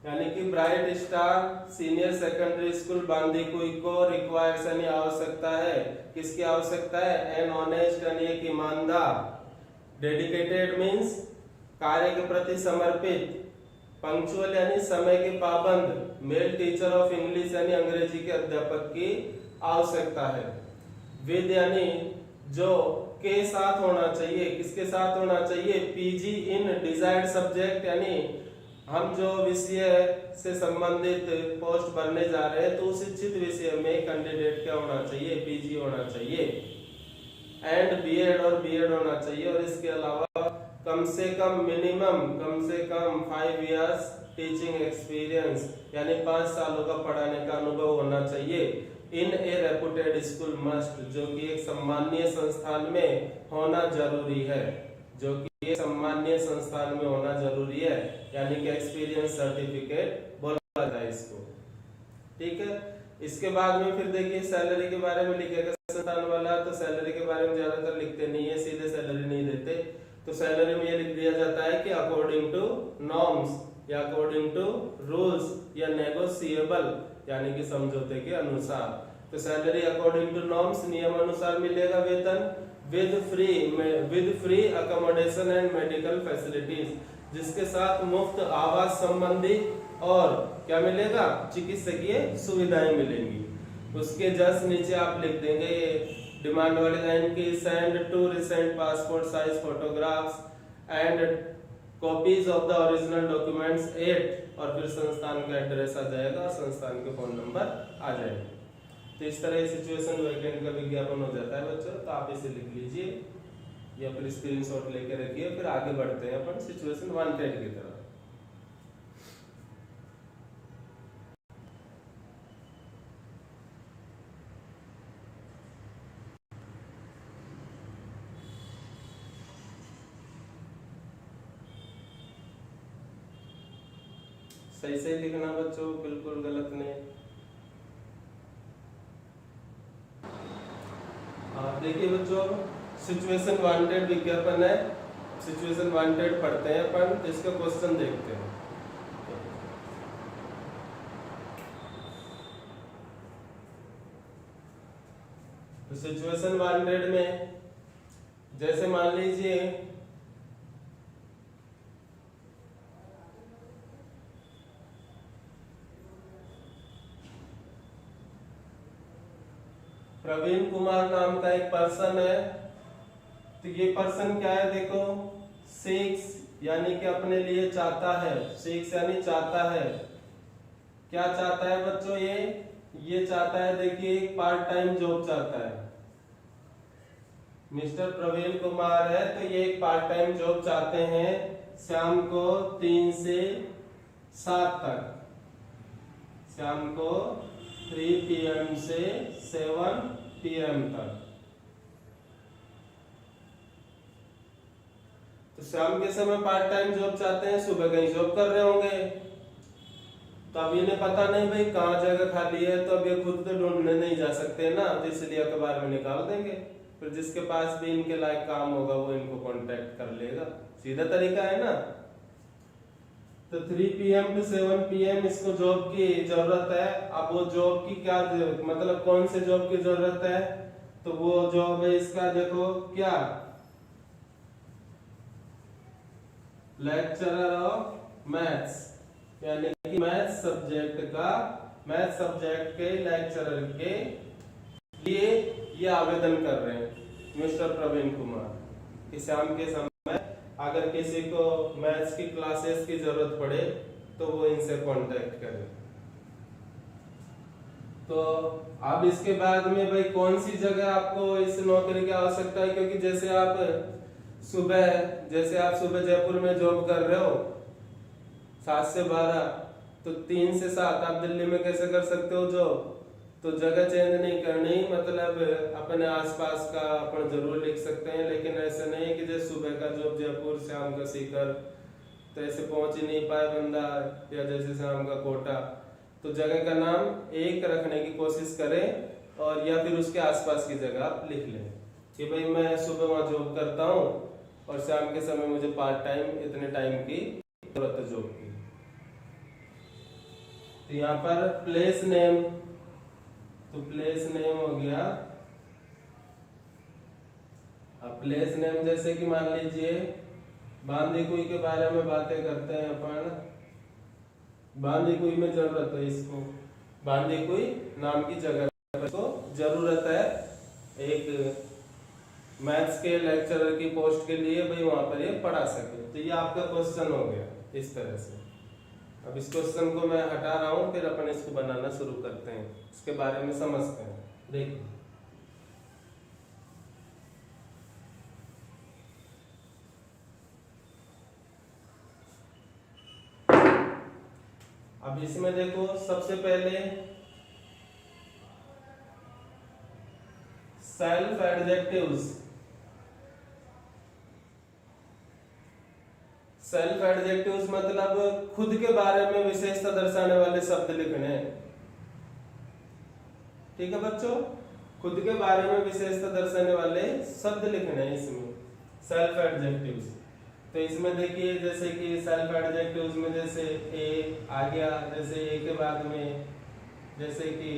यानी कि bright star senior secondary school Bandikui को रिक्वायर्स यानी आवश्यकता है। किसकी आवश्यकता है? एन ऑनेस्ट यानी एक ईमानदार, डेडिकेटेड मींस कार्य के प्रति समर्पित, पंक्चुअल यानी समय के पाबंद, मेल टीचर ऑफ इंग्लिश यानी अंग्रेजी के अध्यापक की आवश्यकता है। विद यानी जो के साथ होना चाहिए। किसके साथ होना चाहिए? पीजी इन डिजायर्ड सब्जेक्ट, यानी हम जो विषय से संबंधित पोस्ट भरने जा रहे हैं तो उस इच्छित विषय में कैंडिडेट क्या होना चाहिए? पीजी होना चाहिए। एंड बीएड और बीएड होना चाहिए, और इसके अलावा कम से कम 5 इयर्स टीचिंग एक्सपीरियंस यानी 5 सालों का पढ़ाने का अनुभव होना चाहिए। इन ए रेपुटेड स्कूल मस्ट, जो कि एक सम्मानीय संस्थान में होना जरूरी है, जो कि एक सम्मानीय संस्थान में होना जरूरी है, यानी कि एक्सपीरियंस सर्टिफिकेट बोला जाता है इसको। ठीक है, इसके बाद में फिर देखिए सैलरी के बारे में लिखेगा संस्थान वाला, तो सैलरी के बारे में ज्यादातर लिखते नहीं है, सीधे सैलरी नहीं देते। तो सैलरी में ये लिख दिया जाता है कि अकॉर्डिंग टू नॉर्म्स या अकॉर्डिंग टू रूल्स या नेगोशिएबल यानी कि समझौते के अनुसार। तो सैलरी अकॉर्डिंग टू नॉर्म्स नियम अनुसार मिलेगा वेतन, with free accommodation and medical facilities, जिसके साथ मुफ्त आवास संबंधी और क्या मिलेगा? चिकित्सकीय सुविधाएं मिलेंगी। उसके जस्ट नीचे आप लिख देंगे डिमांड वाली लाइन की, send 2 recent passport size photographs and copies of the original documents 8 और फिर संस्थान का एड्रेस आ जाएगा और संस्थान के फोन नंबर आ जाएगा। तो इस तरह सिचुएशन वैकेंट का विज्ञापन हो जाता है बच्चों। तो आप इसे लिख लीजिए या फिर स्क्रीनशॉट लेके रखिए। फिर आगे बढ़ते हैं अपन सिचुएशन वांटेड की तरफ। सही सही लिखना बच्चों, बिल्कुल गलत नहीं। देखिए बच्चों, सिचुएशन वांटेड विज्ञापन है। सिचुएशन वांटेड पढ़ते हैं अपन, इसका क्वेश्चन देखते हैं। तो सिचुएशन वांटेड में जैसे मान लीजिए प्रवीण कुमार नाम का एक पर्सन है। तो ये पर्सन क्या है, देखो सीक्स यानी कि अपने लिए चाहता है। सीक्स यानी चाहता है। क्या चाहता है बच्चों, ये चाहता है, देखिए एक पार्ट टाइम जॉब चाहता है। मिस्टर प्रवीण कुमार है तो ये एक पार्ट टाइम जॉब चाहते हैं शाम को 3 से 7 तक। शाम को 3 PM से 7 PM तक। तो शाम के समय पार्ट टाइम जॉब चाहते हैं, सुबह कहीं जॉब कर रहे होंगे। तो अब इन्हें पता नहीं भाई कहाँ जगह खाली है, तो अब ये खुद तो ढूंढने नहीं जा सकते ना, तो इसलिए अखबार में निकाल देंगे। फिर जिसके पास भी इनके लायक काम होगा वो इनको कांटेक्ट कर लेगा। सीधा तरीका है ना। तो 3 PM to 7 PM इसको जॉब की जरूरत है। अब वो जॉब की क्या मतलब कौन से जॉब की जरूरत है, तो वो जॉब है इसका, देखो क्या, लेक्चरर ऑफ मैथ्स, यानी कि मैथ्स सब्जेक्ट के लेक्चरर के लिए ये आवेदन कर रहे हैं मिस्टर प्रवीण कुमार कि शाम के समय अगर किसी को मैथ्स की क्लासेस की जरूरत पड़े तो वो इनसे कांटेक्ट करें। तो अब इसके बाद में भाई कौन सी जगह आपको इस नौकरी की आवश्यकता है, क्योंकि जैसे आप सुबह जयपुर में जॉब कर रहे हो 7 से 12, तो 3 से 7 आप दिल्ली में कैसे कर सकते हो जॉब। तो जगह चेंज नहीं करनी, मतलब अपने आसपास का अपन जरूर लिख सकते हैं, लेकिन ऐसे नहीं कि जैसे सुबह का जॉब जयपुर, शाम का सीकर, तो ऐसे पहुंच ही नहीं पाए बंदा, या जैसे शाम का कोटा। तो जगह का नाम एक रखने की कोशिश करें, और या फिर उसके आसपास की जगह आप लिख लें कि भाई मैं सुबह वहां जॉब करता हूँ और शाम के समय मुझे पार्ट टाइम इतने टाइम की जरूरत है जॉब की। तो यहाँ पर प्लेस नेम, तो प्लेस नेम हो गया। अब प्लेस नेम जैसे कि मान लीजिए बांदीकुई के बारे में बातें करते हैं अपन। बांदीकुई में जरूरत है इसको, बांदीकुई नाम की जगह को जरूरत है एक मैथ्स के लेक्चरर की पोस्ट के लिए, भाई वहां पर ये पढ़ा सके। तो ये आपका क्वेश्चन हो गया इस तरह से। अब इस क्वेश्चन को मैं हटा रहा हूं, फिर अपन इसको बनाना शुरू करते हैं, इसके बारे में समझते हैं। देखिए अब इसमें देखो सबसे पहले सेल्फ एडजेक्टिव्स। सेल्फ एडजेक्टिव्स मतलब खुद के बारे में विशेषता दर्शाने वाले शब्द लिखने हैं। ठीक है बच्चों, खुद के बारे में विशेषता दर्शाने वाले शब्द लिखने हैं इसमें सेल्फ एडजेक्टिव्स। तो इसमें देखिए जैसे कि सेल्फ एडजेक्टिव्स में जैसे ए आ गया, जैसे ए के बाद में जैसे कि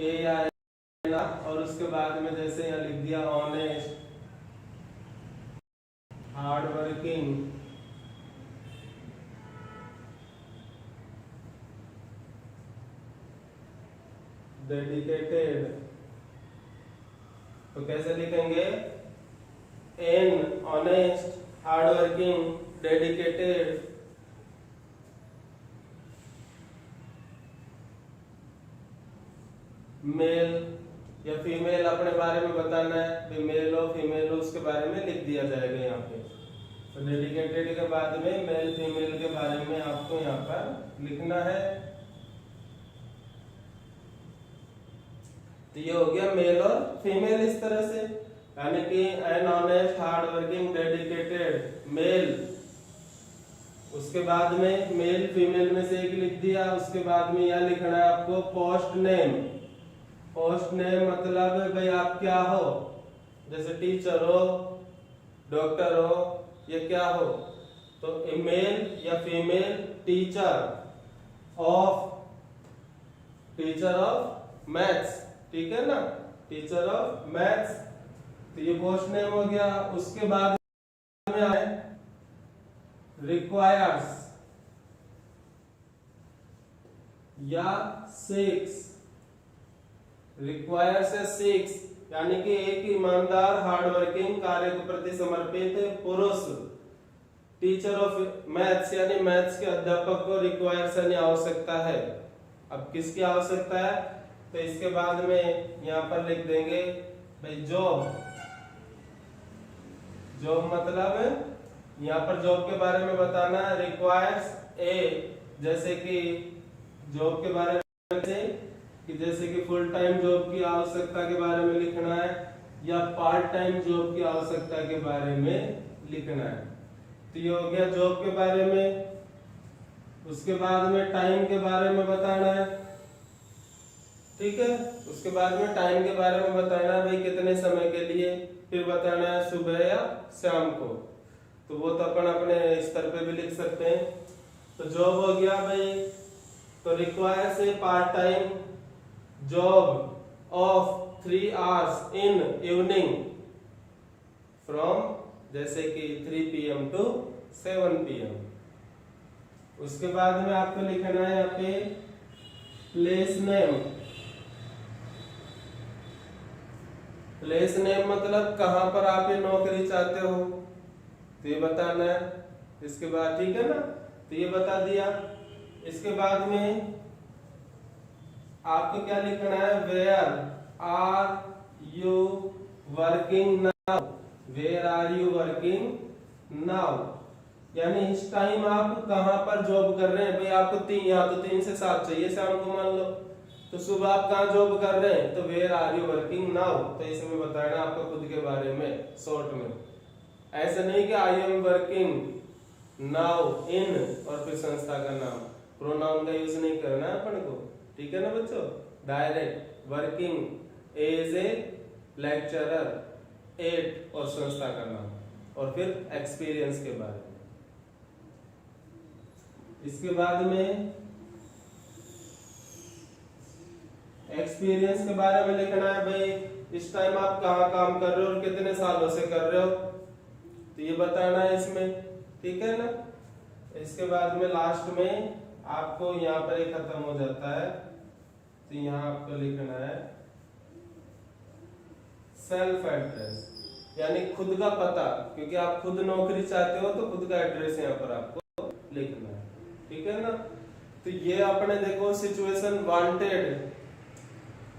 ए आया, और उसके बाद में जैसे यहाँ लिख दिया ऑनेस्ट, हार्ड वर्किंग, डेडिकेटेड। तो कैसे लिखेंगे, an honest, hard working, dedicated male या फीमेल अपने बारे में बताना है, भी मेल हो फीमेल हो उसके बारे में लिख दिया जाएगा यहाँ पे। तो डेडिकेटेड के बाद में मेल फीमेल के बारे में आपको यहाँ पर लिखना है। तो ये हो गया मेल और फीमेल इस तरह से, यानी कि an honest hard working dedicated male, उसके बाद में मेल फीमेल में से एक लिख दिया। उसके बाद में यह लिखना है आपको पोस्ट नेम। पोस्ट नेम मतलब भाई आप क्या हो, जैसे टीचर हो, डॉक्टर हो, ये क्या हो। तो मेल या फीमेल टीचर ऑफ मैथ्स, ठीक है ना, टीचर ऑफ मैथ्स। तो ये पोस्ट नेम हो गया। उसके बाद में आए रिक्वायर्स या सिक्स, रिक्वायर्स या सिक्स, यानी कि एक ईमानदार हार्डवर्किंग कार्य के प्रति समर्पित पुरुष टीचर ऑफ मैथ्स यानी मैथ्स के अध्यापक को रिक्वायर्स यानी आवश्यकता है। अब किसकी आवश्यकता है, तो इसके बाद में यहाँ पर लिख देंगे भाई जॉब। जॉब मतलब यहाँ पर जॉब के बारे में बताना है। रिक्वायर्स ए, जैसे कि जॉब के बारे में कि जैसे कि फुल टाइम जॉब की आवश्यकता के बारे में लिखना है या पार्ट टाइम जॉब की आवश्यकता के बारे में लिखना है। तो ये हो गया जॉब के बारे में। उसके बाद में टाइम के बारे में बताना है, ठीक है। उसके बाद में टाइम के बारे में बताना है भाई कितने समय के लिए, फिर बताना है सुबह या शाम को। तो वो तो अपन अपने स्तर पे भी लिख सकते हैं। तो जॉब हो गया भाई, तो रिक्वायर से part time job of 3 hours in evening from जैसे कि 3 PM टू 7 PM। उसके बाद में आपको लिखना है यहाँ पे प्लेस नेम। प्लेस नेम मतलब कहां पर आप ये नौकरी चाहते हो, तो ये बताना है। इसके बाद ठीक है ना, तो ये बता दिया। इसके बाद में आपको क्या लिखना है, where are you working now, where are you working now, यानी इस टाइम आप कहां पर जॉब कर रहे हैं। भाई आपको यहाँ तो 3 से 7 चाहिए शाम को मान लो, तो सुबह आप कहाँ जॉब कर रहे हैं, तो where are you working now. तो इसमें बताना आपको खुद के बारे में शॉर्ट में, ऐसा नहीं कि I am working now in और फिर संस्था का नाम, प्रोनाउन का यूज नहीं करना है अपन को, ठीक है ना बच्चों। Direct working as a lecturer at और संस्था का नाम और फिर एक्सपीरियंस के बारे में। इसके बाद में एक्सपीरियंस के बारे में लिखना है भाई इस टाइम आप कहाँ काम कर रहे हो और कितने सालों से कर रहे हो, तो ये बताना है इसमें, ठीक है ना। इसके बाद में लास्ट में आपको यहाँ पर ही खत्म हो जाता है, तो यहाँ आपको लिखना है सेल्फ एड्रेस, यानी खुद का पता, क्योंकि आप खुद नौकरी चाहते हो तो खुद का एड्रेस यहाँ पर आपको लिखना है, ठीक है ना। तो ये अपने देखो सिचुएशन वांटेड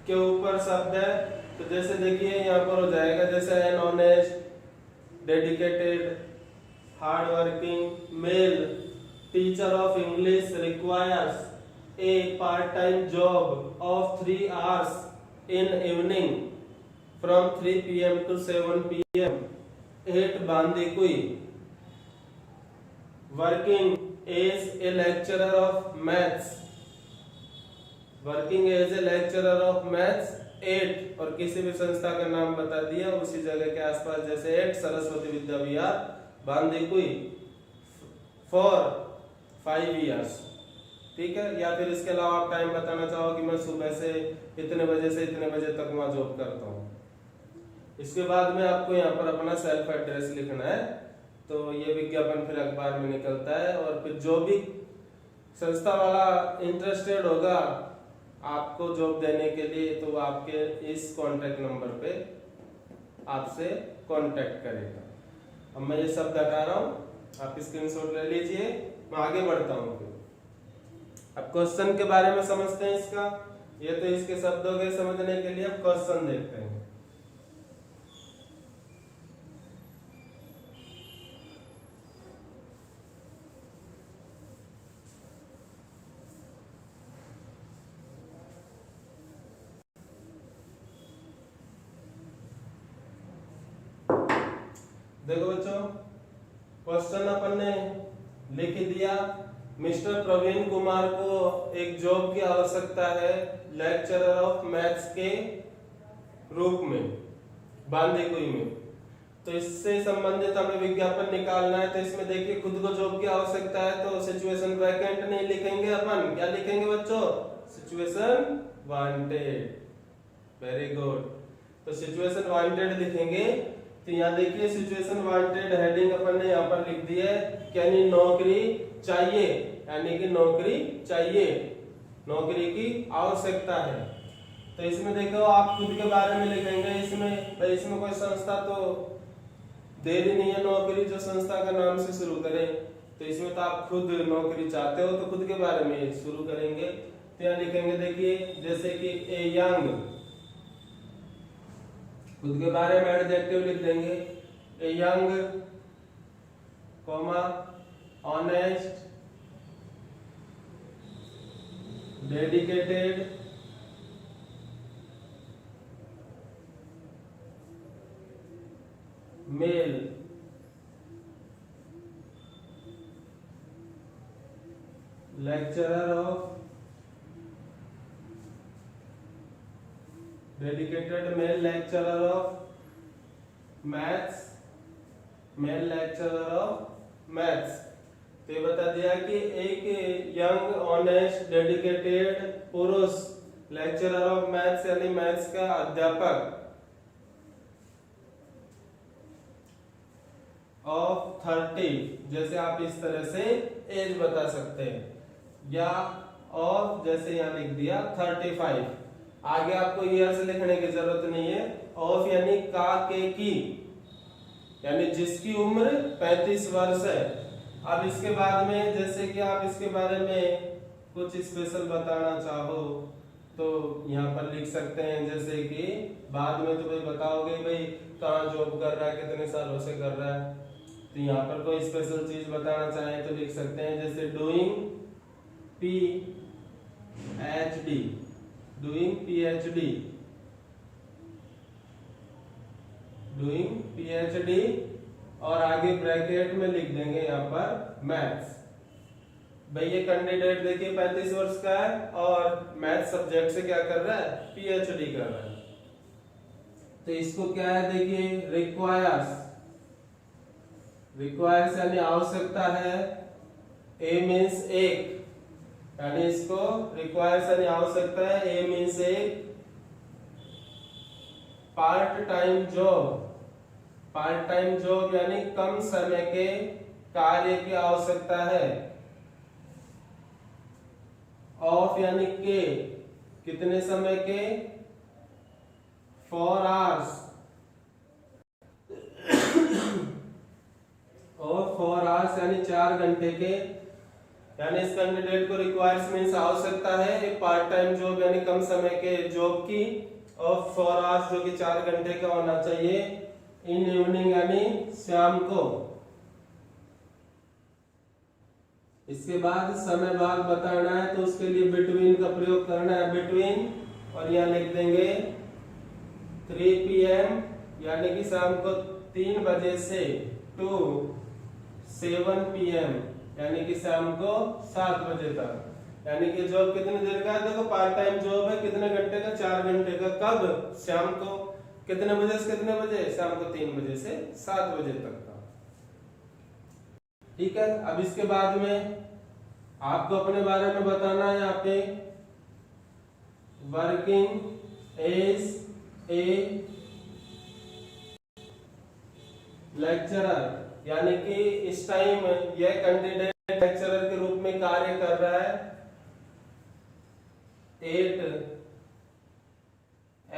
के ऊपर शब्द है, तो जैसे देखिए यहाँ पर हो जाएगा जैसे an honest dedicated hard working male teacher of English requires a part time job of 3 hours in evening from 3 PM to 7 PM at Bandikui, working as a lecturer of maths, working as a lecturer of maths at, और किसी भी संस्था का नाम बता दिया उसी जगह के आसपास, जैसे at Saraswati Vidya Vihar Bandikui for 5 years, ठीक है। या फिर इसके अलावा आप टाइम बताना चाहो कि मैं सुबह से इतने बजे से इतने बजे तक वहां जॉब करता हूँ। इसके बाद में आपको यहाँ पर अपना सेल्फ एड्रेस लिखना है, तो ये विज्ञापन फिर अखबार में निकलता है, और फिर जो भी संस्था वाला इंटरेस्टेड होगा आपको जॉब देने के लिए, तो वो आपके इस कॉन्टेक्ट नंबर पे आपसे कांटेक्ट करेगा। अब मैं ये सब हटा रहा हूँ, आप स्क्रीनशॉट ले लीजिए, मैं आगे बढ़ता हूँ। अब क्वेश्चन के बारे में समझते हैं इसका। ये तो इसके शब्दों के समझने के लिए अब क्वेश्चन देखते हैं। देखो बच्चों, क्वेश्चन अपन ने लिख दिया। मिस्टर प्रवीण कुमार को एक जॉब की आवश्यकता है लेक्चरर ऑफ मैथ्स के रूप में बांदीकुई में। तो इससे संबंधित हमें विज्ञापन निकालना है। तो इसमें देखिए खुद को जॉब की आवश्यकता है तो सिचुएशन वैकेंट नहीं लिखेंगे अपन, क्या लिखेंगे बच्चों? Situation wanted. Very good. तो सिचुएशन वांटेड लिखेंगे। तो यहाँ देखिए सिचुएशन वांटेड हेडिंग अपन ने यहाँ पर लिख दी है, यानी नौकरी चाहिए, यानी कि नौकरी चाहिए, नौकरी की आवश्यकता है। तो इसमें देखो आप खुद के बारे में लिखेंगे। इसमें कोई संस्था तो दे रही नहीं है नौकरी जो संस्था का नाम से शुरू करें। तो इसमें तो आप खुद नौकरी चाहते हो तो खुद के बारे में शुरू करेंगे। तो यहाँ लिखेंगे देखिए जैसे कि ए यंग, खुद के बारे में एडजेक्टिव लिख देंगे। A young comma honest dedicated male lecturer of dedicated male lecturer of maths, male lecturer of maths। तो ये बता दिया कि एक यंग ऑनेस्ट डेडिकेटेड पुरुष लेक्चरर ऑफ मैथ्स यानी मैथ्स का अध्यापक ऑफ 30, जैसे आप इस तरह से एज बता सकते हैं, या ऑफ जैसे यहाँ लिख दिया 35। आगे आपको ईयर से लिखने की जरूरत नहीं है। ऑफ यानी का के की, यानी जिसकी उम्र 35 वर्ष है। अब इसके बाद में जैसे कि आप इसके बारे में कुछ स्पेशल बताना चाहो तो यहाँ पर लिख सकते हैं। जैसे कि बाद में तो भाई बताओगे भाई कहाँ जॉब कर रहा है, कितने सालों से कर रहा है। तो यहाँ पर कोई स्पेशल चीज बताना चाहे तो लिख सकते हैं, जैसे doing PhD, doing PhD, doing PhD, और आगे ब्रैकेट में लिख देंगे यहाँ पर मैथ्स। भाई ये कैंडिडेट देखिए 35 वर्ष का है और मैथ्स सब्जेक्ट से क्या कर रहा है? PhD कर रहा है। तो इसको क्या है देखिए, रिक्वायर्स, रिक्वायर्स यानी आवश्यकता है। ए मीन्स एक, यानी इसको रिक्वायर्स यानी आवश्यकता है। ए मीन्स एक part time job, part time job यानी कम समय के कार्य की आवश्यकता है। ऑफ यानी के, कितने समय के? 4 hours, और 4 hours यानी 4 घंटे के। यानी इस कैंडिडेट को रिक्वायर्स मीन्स आवश्यकता है एक पार्ट टाइम जॉब यानी कम समय के जॉब की, और 4 hours जो कि 4 घंटे का होना चाहिए। इन इवनिंग यानी शाम को। इसके बाद समय बाद बताना है तो उसके लिए बिटवीन का प्रयोग करना है, बिटवीन, और यहाँ लिख देंगे 3 PM यानी कि शाम को 3 बजे से टू 7 PM यानी कि शाम को 7 बजे तक। यानी कि जॉब कितनी देर का है? देखो पार्ट टाइम जॉब है, कितने घंटे का? 4 घंटे का। कब? शाम को। कितने बजे से कितने बजे? शाम को 3 बजे से 7 बजे तक का। ठीक है। अब इसके बाद में आपको अपने बारे में बताना है यहाँ पे, वर्किंग एज ए लेक्चरर, यानी कि इस टाइम यह कैंडिडेट लेक्चरर के रूप में कार्य कर रहा है 8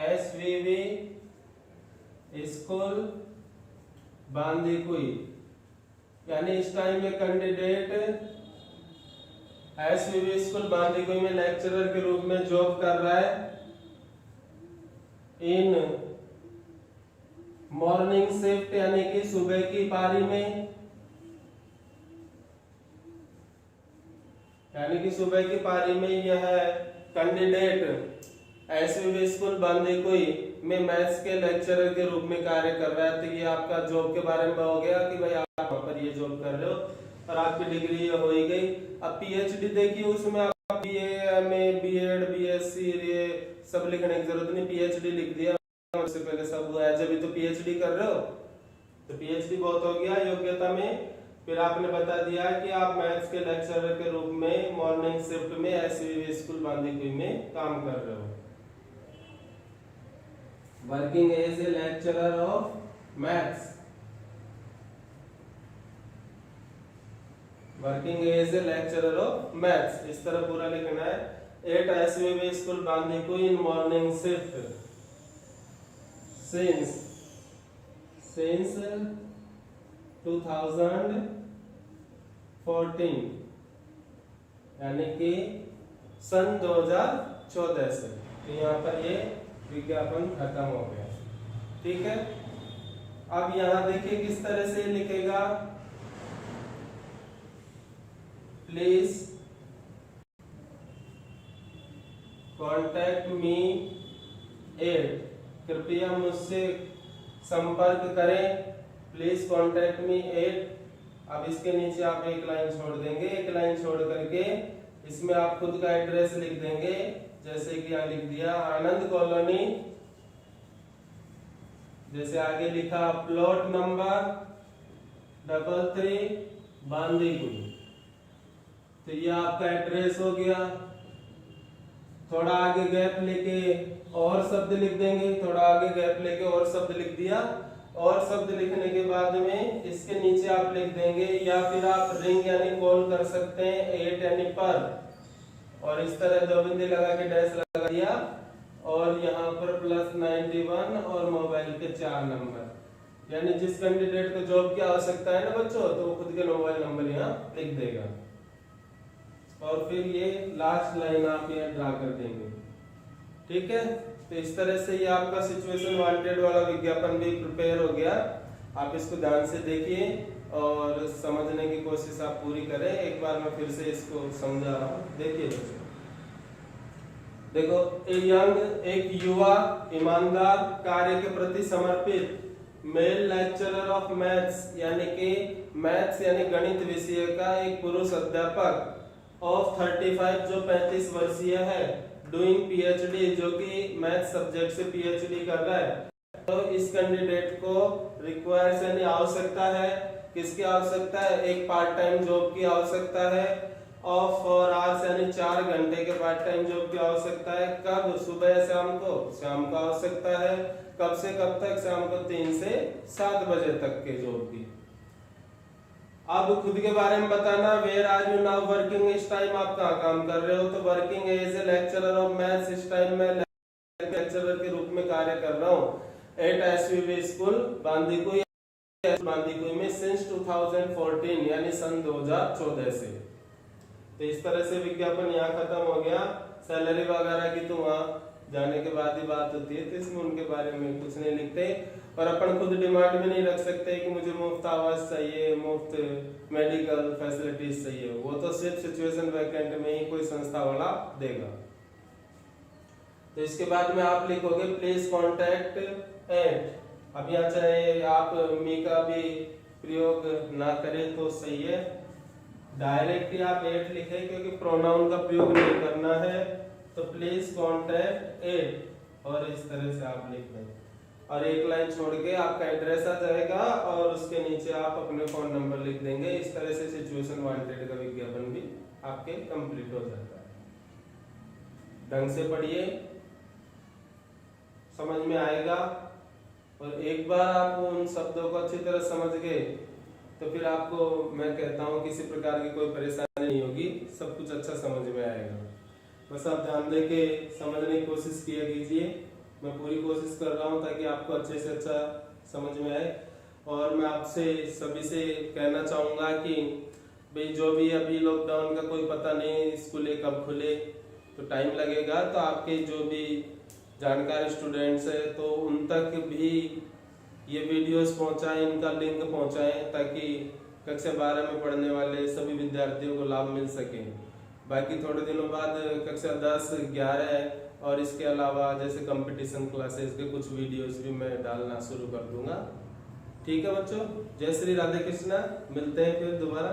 SVV स्कूल बांदीकुई, यानी इस टाइम में कैंडिडेट एसवीवी स्कूल बांदीकुई में लेक्चरर के रूप में जॉब कर रहा है इन मॉर्निंग शिफ्ट यानी कि सुबह की पारी में, यानी कि सुबह की पारी में यह कैंडिडेट एसवीवी स्कूल बांदीकुई में मैथ्स के लेक्चरर के रूप में कार्य कर रहा है। तो ये आपका जॉब के बारे में हो गया कि भाई आप वहां पर ये जॉब कर रहे हो और आपकी डिग्री ये हो ही गई। अब पीएचडी देखिए, उसमें आप बीए, एमए, बीएड, बीएससी ये सब लिखने की जरूरत नहीं, पीएचडी लिख दिया उससे पहले सब हुआ है। जब भी तो पीएचडी कर रहे हो तो पीएचडी बहुत हो गया योग्यता में। फिर आपने बता दिया कि आप मैथ्स के लेक्चरर के रूप में मॉर्निंग शिफ्ट में एसवीवी स्कूल बांदीकुई में काम कर रहे हो। Working as a lecturer of maths, working as a lecturer of maths, इस तरह पूरा लिखना है। At SVV school Bandikui in morning shift since 2014, यानी कि सन 2014 से। तो यहाँ पर ये विज्ञापन खत्म हो गया, ठीक है। अब यहाँ देखिए किस तरह से लिखेगा, प्लीज कॉन्टैक्ट मी एट, कृपया मुझसे संपर्क करें, प्लीज कॉन्टैक्ट मी एट। अब इसके नीचे आप एक लाइन छोड़ देंगे, एक लाइन छोड़ करके इसमें आप खुद का एड्रेस लिख देंगे, जैसे कि यहाँ लिख दिया आनंद कॉलोनी, जैसे आगे लिखा प्लॉट नंबर 33 बांदीकुई। तो ये आपका एड्रेस हो गया। थोड़ा आगे गैप लेके और शब्द लिख देंगे, थोड़ा आगे गैप लेके और शब्द लिख दिया, और शब्द लिखने के बाद में इसके नीचे आप लिख देंगे, या फिर आप रिंग यानी कॉल कर सकते हैं, 8 यानी पर, और इस तरह दो बिंदी लगा के डैश लगा दिया, और यहाँ पर +91 और मोबाइल के 4 नंबर, यानी जिस कैंडिडेट को जॉब की आवश्यकता है ना बच्चों, तो वो खुद के मोबाइल नंबर यहाँ लिख देगा। और फिर ये लास्ट लाइन आप यहाँ ड्रा कर देंगे, ठीक है। तो इस तरह से ये आपका सिचुएशन वांटेड वाला विज्ञापन भी प्रिपेयर हो गया। आप इसको ध्यान से देखिए और समझने की कोशिश आप पूरी करें। एक बार मैं फिर से इसको समझा रहा हूँ, देखिए देखो, एक युवा ईमानदार कार्य के प्रति समर्पित मेल लेक्चरर ऑफ मैथ्स, यानी कि मैथ्स यानी गणित विषय का एक पुरुष अध्यापक ऑफ 35 जो 35 वर्षीय है, डूइंग पीएचडी जो कि मैथ सब्जेक्ट से पीएचडी कर रहा है। तो इस कैंडिडेट को रिक्वायर्स यानी आवश्यकता है, किसकी आवश्यकता है, एक पार्ट टाइम जॉब की आवश्यकता है, ऑफ 4 आवर्स यानी 4 घंटे के पार्ट टाइम जॉब की आवश्यकता है। कब, सुबह या शाम को आवश्यकता है। कब से कब तक, शाम को 3 से 7 बजे तक के जॉब की। अब खुद के बारे में बताना, where are you now working, इस टाइम आप कहाँ काम कर रहे हो। तो working as a lecturer of maths, इस टाइम मैं लेक्चरर के रूप में कार्य कर रहा हूँ एट एसवीवी स्कूल बांदीकुई में सिंस 2014 यानी सन 2014 से। तो इस तरह से विज्ञापन यहाँ खत्म हो गया। सैलरी वगैरह की तो वहाँ जाने के बाद ही बात होती है, तो इसमें उनके बारे में कुछ नहीं लिखते। और अपन खुद डिमांड भी नहीं रख सकते कि मुझे मुफ्त आवास चाहिए, मुफ्त मेडिकल फैसिलिटीज चाहिए, वो तो सिर्फ सिचुएशन वैकेंट में ही कोई संस्था वाला देगा। तो इसके बाद में आप लिखोगे प्लीज कॉन्टैक्ट एट। अब यहाँ चाहे आप मी का भी प्रयोग ना करें तो सही है, डायरेक्ट ही आप एट लिखे क्योंकि प्रोनाउन का प्रयोग नहीं करना है। तो प्लीज कॉन्टैक्ट एट और इस तरह से आप लिख दें और एक लाइन छोड़ के आपका एड्रेस आ जाएगा और उसके नीचे आप अपने फोन नंबर लिख देंगे। इस तरह से सिचुएशन वांटेड का विज्ञापन भी आपके कंप्लीट हो जाता है। ढंग से पढ़िए, समझ में आएगा। और एक बार आप उन शब्दों को अच्छी तरह समझ गए तो फिर आपको मैं कहता हूँ किसी प्रकार की कोई परेशानी नहीं होगी, सब कुछ अच्छा समझ में आएगा। बस आप ध्यान दे के समझने की कोशिश किया कीजिए। मैं पूरी कोशिश कर रहा हूँ ताकि आपको अच्छे से अच्छा समझ में आए। और मैं आपसे सभी से कहना चाहूँगा कि भाई जो भी अभी लॉकडाउन का कोई पता नहीं स्कूलें कब खुले, तो टाइम लगेगा, तो आपके जो भी जानकार स्टूडेंट्स हैं तो उन तक भी ये वीडियोस पहुंचाएं, इनका लिंक पहुंचाएं, ताकि कक्षा 12 में पढ़ने वाले सभी विद्यार्थियों को लाभ मिल सके। बाकी थोड़े दिनों बाद कक्षा 10, 11 और इसके अलावा जैसे कंपटीशन क्लासेस के कुछ वीडियोस भी मैं डालना शुरू कर दूंगा। ठीक है बच्चों, जय श्री राधे कृष्णा, मिलते हैं फिर दोबारा।